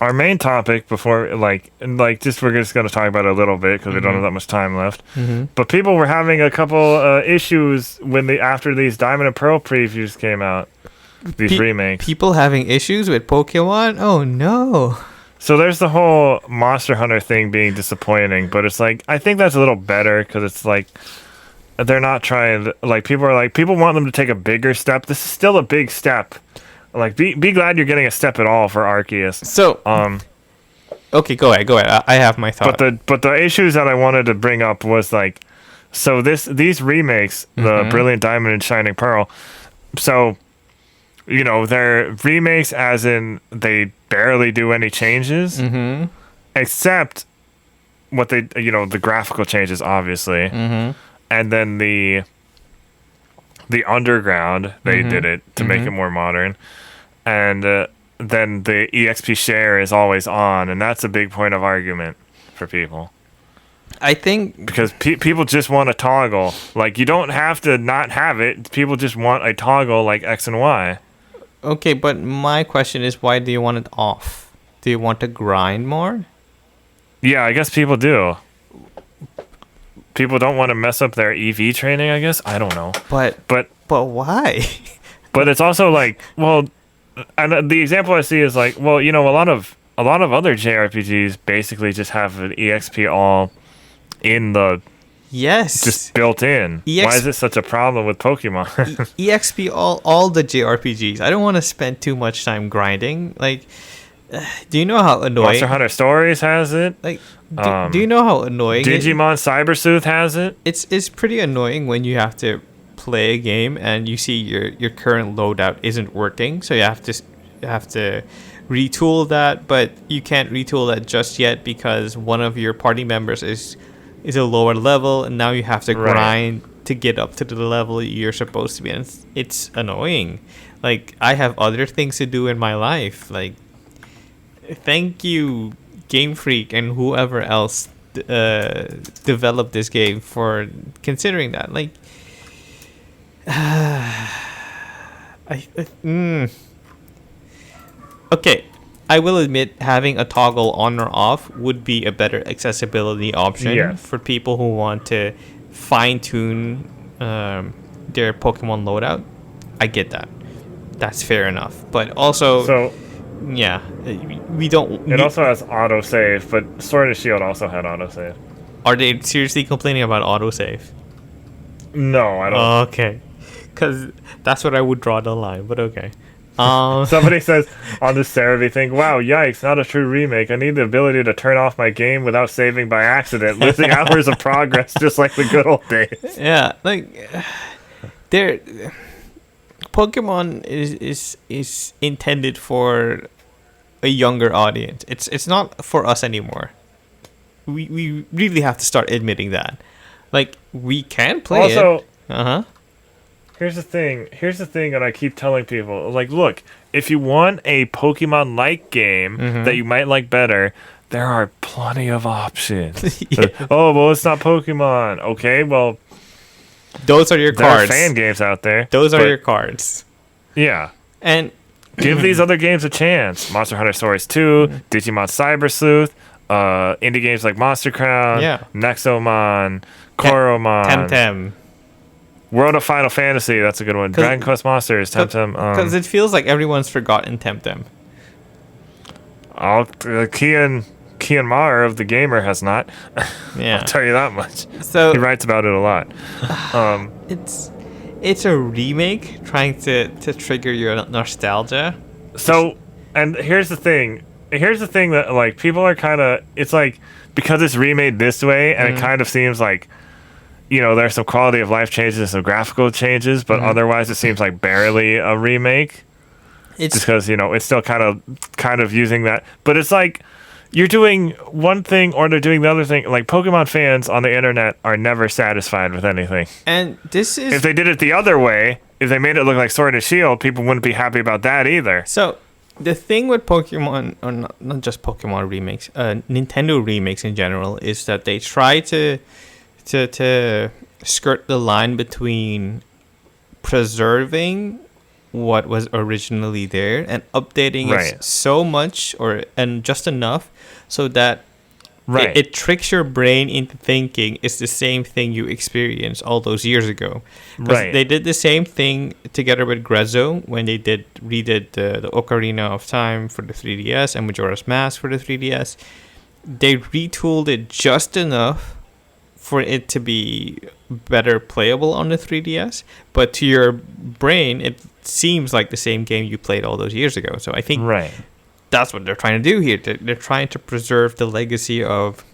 Our main topic before, we're just going to talk about it a little bit because we don't have that much time left. Mm-hmm. But people were having a couple issues after these Diamond and Pearl previews came out. These remakes. People having issues with Pokemon? Oh no. So there's the whole Monster Hunter thing being disappointing, but it's like, I think that's a little better because it's like, they're not trying to, like, people want them to take a bigger step. This is still a big step. Like, be glad you're getting a step at all for Arceus. So, okay, go ahead. I have my thought. But the issues that I wanted to bring up was like, so these remakes, the Brilliant Diamond and Shining Pearl, so, you know, they're remakes as in they barely do any changes, except what they, you know, the graphical changes, obviously, and then the underground, they did it to make it more modern, and then the EXP share is always on, and that's a big point of argument for people. I think because people just want a toggle. Like, you don't have to not have it. People just want a toggle like X and Y. Okay, but my question is, why do you want it off? Do you want to grind more? Yeah, I guess people do. People don't want to mess up their EV training, I guess. I don't know. But why? But it's also like, well, and the example I see is like, well, you know, a lot of other JRPGs basically just have an EXP all in the just built in. Why is it such a problem with Pokemon? EXP all the JRPGs. I don't want to spend too much time grinding. Like, do you know how annoying Monster Hunter Stories has it? Like, do you know how annoying Digimon Cyber Sleuth has it? It's pretty annoying when you have to play a game and you see your current loadout isn't working, so you have to retool that, but you can't retool that just yet because one of your party members is a lower level, and now you have to grind to get up to the level you're supposed to be. And it's annoying. Like, I have other things to do in my life. Like, thank you, Game Freak and whoever else developed this game for considering that. Like, okay, I will admit having a toggle on or off would be a better accessibility option for people who want to fine-tune their Pokemon loadout. I get that. That's fair enough. But also, we don't... It also has autosave, but Sword and Shield also had autosave. Are they seriously complaining about autosave? No, I don't. Okay. Because that's what I would draw the line, but okay. Somebody says on the Cerebi thing, wow, yikes, not a true remake. I need the ability to turn off my game without saving by accident, losing hours of progress just like the good old days. Yeah, like, Pokemon is intended for a younger audience. It's not for us anymore. We really have to start admitting that. Like, we can play it. Here's the thing that I keep telling people. Like, look, if you want a Pokemon-like game that you might like better, there are plenty of options. Oh, well, it's not Pokemon. Okay, well... Those are your cards. There are fan games out there. Those are your cards. Yeah. And... give these other games a chance. Monster Hunter Stories 2, Digimon Cyber Sleuth, indie games like Monster Crown, Nexomon, Koromon, Temtem. World of Final Fantasy, that's a good one. Dragon Quest Monsters, Temtem. Because it feels like everyone's forgotten Temtem. Kian Maher of The Gamer has not. Yeah. I'll tell you that much. So he writes about it a lot. It's a remake trying to trigger your nostalgia. So, and here's the thing that, like, people are kind of, it's like, because it's remade this way, and it kind of seems like, you know, there's some quality of life changes and some graphical changes, but otherwise it seems like barely a remake. It's just because it's still kind of using that, but it's like you're doing one thing or they're doing the other thing. Like Pokemon fans on the internet are never satisfied with anything. and this is If they did it the other way, if they made it look like Sword and Shield, people wouldn't be happy about that either. so. The thing with Pokemon, or not just Pokemon remakes, Nintendo remakes in general, is that they try to skirt the line between preserving what was originally there and updating it so much and just enough so that it tricks your brain into thinking it's the same thing you experienced all those years ago. Right. They did the same thing together with Grezzo when they redid the Ocarina of Time for the 3DS and Majora's Mask for the 3DS. They retooled it just enough for it to be better playable on the 3DS, but to your brain, it seems like the same game you played all those years ago. So I think that's what they're trying to do here. They're trying to preserve the legacy of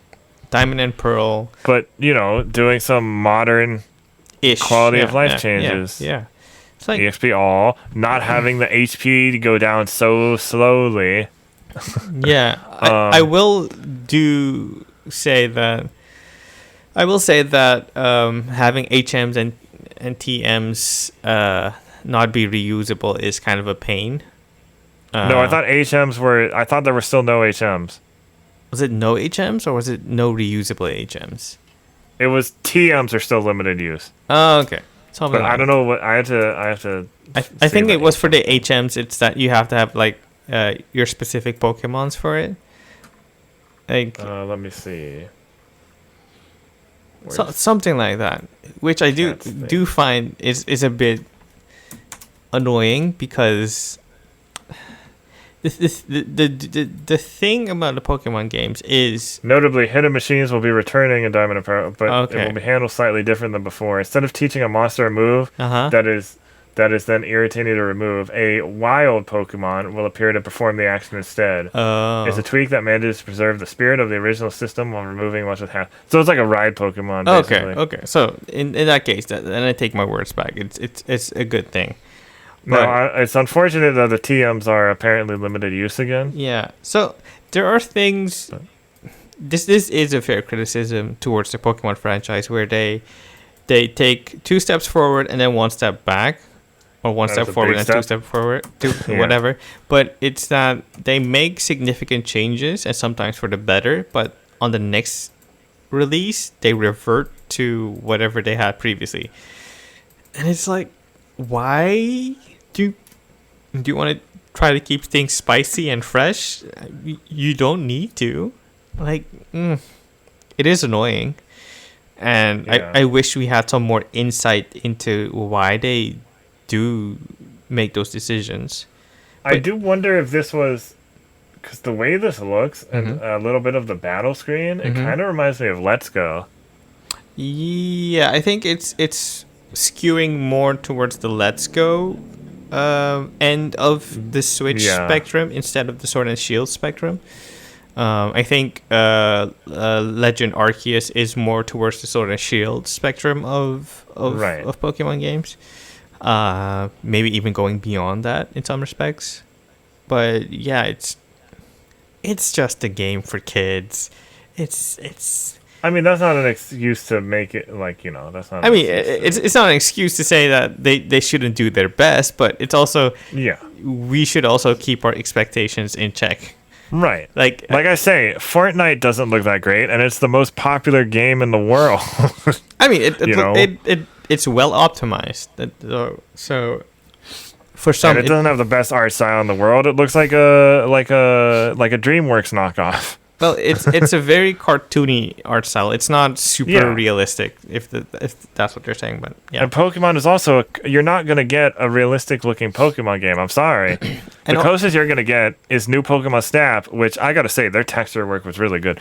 Diamond and Pearl, but doing some modern quality of life changes. Yeah. It's like EXP all, not having the HP to go down so slowly. Yeah, I will say that having HMs and TMs not be reusable is kind of a pain. No, I thought I thought there were still no HMs. Was it no HMs or was it no reusable HMs? It was TMs are still limited use. Oh, okay. But I don't know what I have to. I think it was for the HMs. It's that you have to have like your specific Pokemons for it. Like let me see. Something like that, which I do find is a bit annoying because the thing about the Pokemon games is notably hidden machines will be returning in Diamond and Pearl, but it will be handled slightly different than before. Instead of teaching a monster a move that is then irritating to remove, a wild Pokemon will appear to perform the action instead. It's a tweak that manages to preserve the spirit of the original system while removing much of half. So it's like a ride Pokemon. Basically. Okay. So in that case, then I take my words back. It's a good thing. No, it's unfortunate that the TMs are apparently limited use again. Yeah. So there are things. This is a fair criticism towards the Pokemon franchise where they take 2 steps forward and then 1 step back, or 1 step forward and 2 steps forward, whatever. But it's that they make significant changes and sometimes for the better, but on the next release they revert to whatever they had previously, and it's like, why do you want to try to keep things spicy and fresh? You don't need to. Like, it is annoying, and I wish we had some more insight into why they do make those decisions. I do wonder if this was because the way this looks and a little bit of the battle screen, it kind of reminds me of Let's Go. Yeah, I think it's skewing more towards the Let's Go end of the Switch spectrum instead of the Sword and Shield spectrum. I think Legend Arceus is more towards the Sword and Shield spectrum of Pokemon games. Maybe even going beyond that in some respects. But yeah, it's just a game for kids. It's I mean, that's not an excuse to make it that's not. I mean, it's not an excuse to say that they shouldn't do their best, but it's also we should also keep our expectations in check. Right. Like I say, Fortnite doesn't look that great, and it's the most popular game in the world. I mean, it's well optimized. So for some, and it doesn't have the best art style in the world. It looks like a DreamWorks knockoff. Well, it's a very cartoony art style. It's not super realistic, if that's what you're saying. But yeah, and Pokemon is also you're not gonna get a realistic looking Pokemon game. I'm sorry. The closest you're gonna get is new Pokemon Snap, which I gotta say their texture work was really good.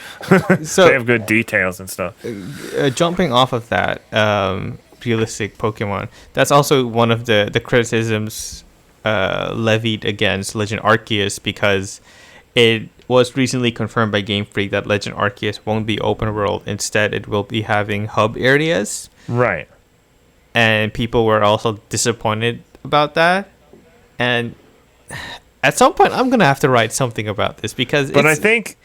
So they have good details and stuff. Jumping off of that, realistic Pokemon. That's also one of the criticisms levied against Legend Arceus because it was recently confirmed by Game Freak that Legend Arceus won't be open world. Instead, it will be having hub areas. Right. And people were also disappointed about that. And at some point I'm gonna have to write something about this because. But I think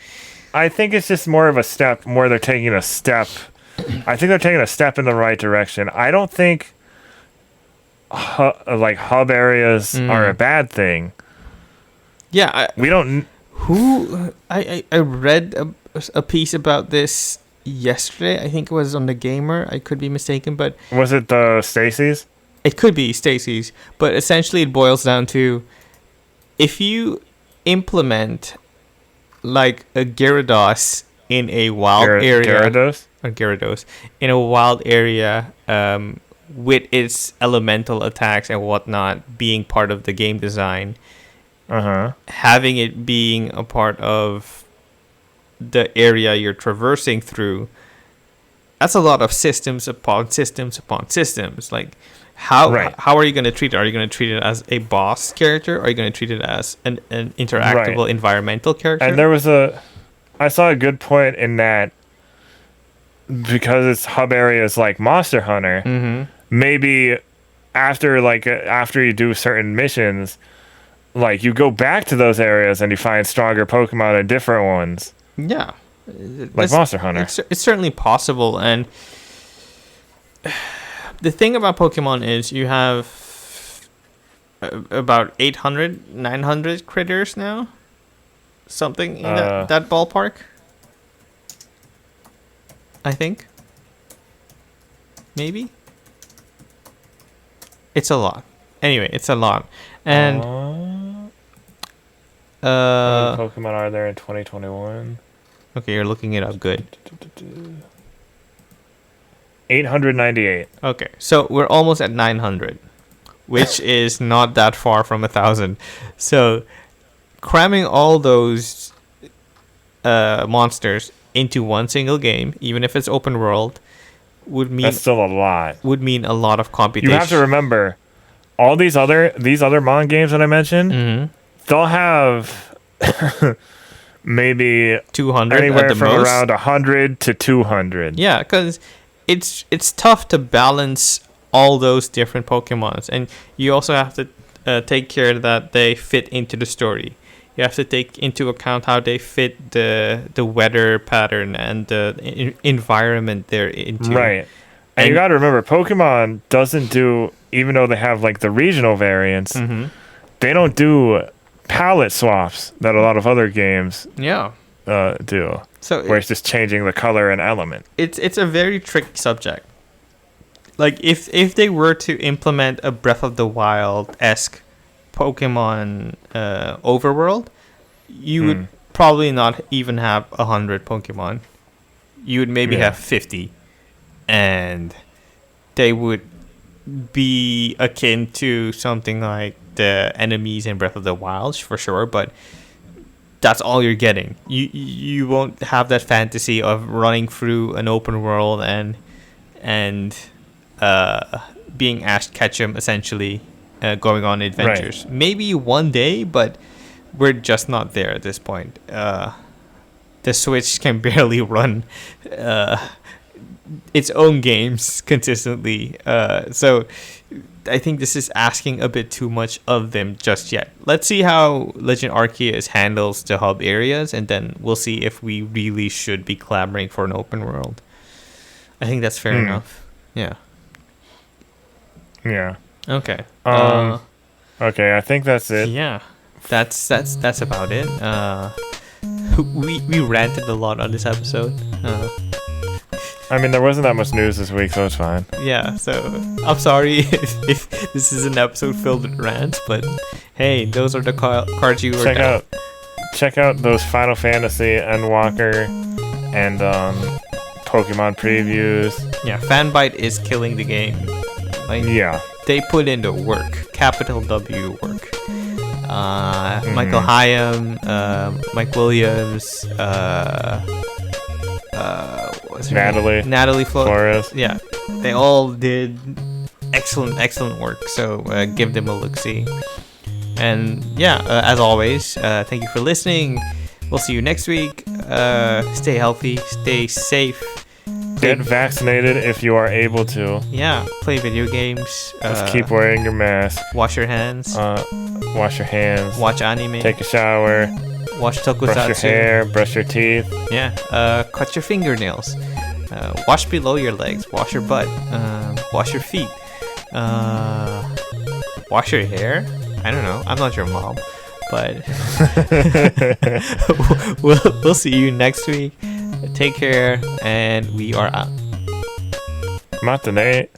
it's just more of a step. More they're taking a step. I think they're taking a step in the right direction. I don't think like hub areas are a bad thing. Yeah, we don't. I read a piece about this yesterday. I think it was on The Gamer. I could be mistaken, but was it the Stacey's? It could be Stacey's, but essentially it boils down to if you implement like a Gyarados in a wild area, Gyarados in a wild area, with its elemental attacks and whatnot being part of the game design, having it being a part of the area you're traversing through, that's a lot of systems upon systems upon systems. Like, how are you going to treat it? Are you going to treat it as a boss character? Or are you going to treat it as an interactable environmental character? And I saw a good point in that because it's hub areas like Monster Hunter, maybe after you do certain missions, like you go back to those areas and you find stronger Pokemon in different ones. Yeah. Like Monster Hunter. It's certainly possible. And the thing about Pokemon is you have about 800, 900 critters now. Something in that ballpark. I think. Maybe. It's a lot. Anyway, it's a lot. And how many Pokemon are there in 2021? Okay, you're looking it up. Good. 898. Okay, so we're almost at 900, which is not that far from 1,000. So, cramming all those monsters into one single game, even if it's open world, would mean that's still a lot. Would mean a lot of computation. You have to remember, all these other Mon games that I mentioned, they'll have maybe 200 anywhere at the from most. Around 100 to 200. Yeah, because it's tough to balance all those different Pokemons, and you also have to take care that they fit into the story. You have to take into account how they fit the weather pattern and the environment they're into. Right. And you got to remember, Pokemon doesn't do, even though they have like the regional variants, they don't do palette swaps that a lot of other games do. So where it's just changing the color and element. It's a very tricky subject. Like if they were to implement a Breath of the Wild-esque Pokemon overworld, you would probably not even have 100 Pokemon. You would maybe have 50, and they would be akin to something like the enemies in Breath of the Wild for sure, but that's all you're getting. You won't have that fantasy of running through an open world and being Ash Ketchum essentially, going on adventures. Right. Maybe one day, but we're just not there at this point. The Switch can barely run its own games consistently. So I think this is asking a bit too much of them just yet. Let's see how Legend Arceus handles the hub areas, and then we'll see if we really should be clamoring for an open world. I think that's fair enough. Yeah. Yeah. Okay. Okay, I think that's it. Yeah. That's about it. We ranted a lot on this episode. I mean, there wasn't that much news this week, so it's fine. Yeah, so I'm sorry if this is an episode filled with rants, but hey, those are the cards you worked out. Check out those Final Fantasy, Endwalker, and Pokemon previews. Yeah, Fanbyte is killing the game. Like, they put in the work, capital W work. Michael Higham, Mike Williams, Natalie Flores. Yeah, they all did excellent work. So give them a look-see. And as always, thank you for listening. We'll see you next week. Stay healthy, stay safe. Get vaccinated if you are able to. Yeah, play video games. Just keep wearing your mask. Wash your hands. wash your hands, watch anime, take a shower, watch tokusatsu, brush your hair, brush your teeth. Yeah, cut your fingernails, wash below your legs, wash your butt, wash your feet, wash your hair. I don't know. I'm not your mom, but we'll see you next week. Take care, and we are out. Matinee.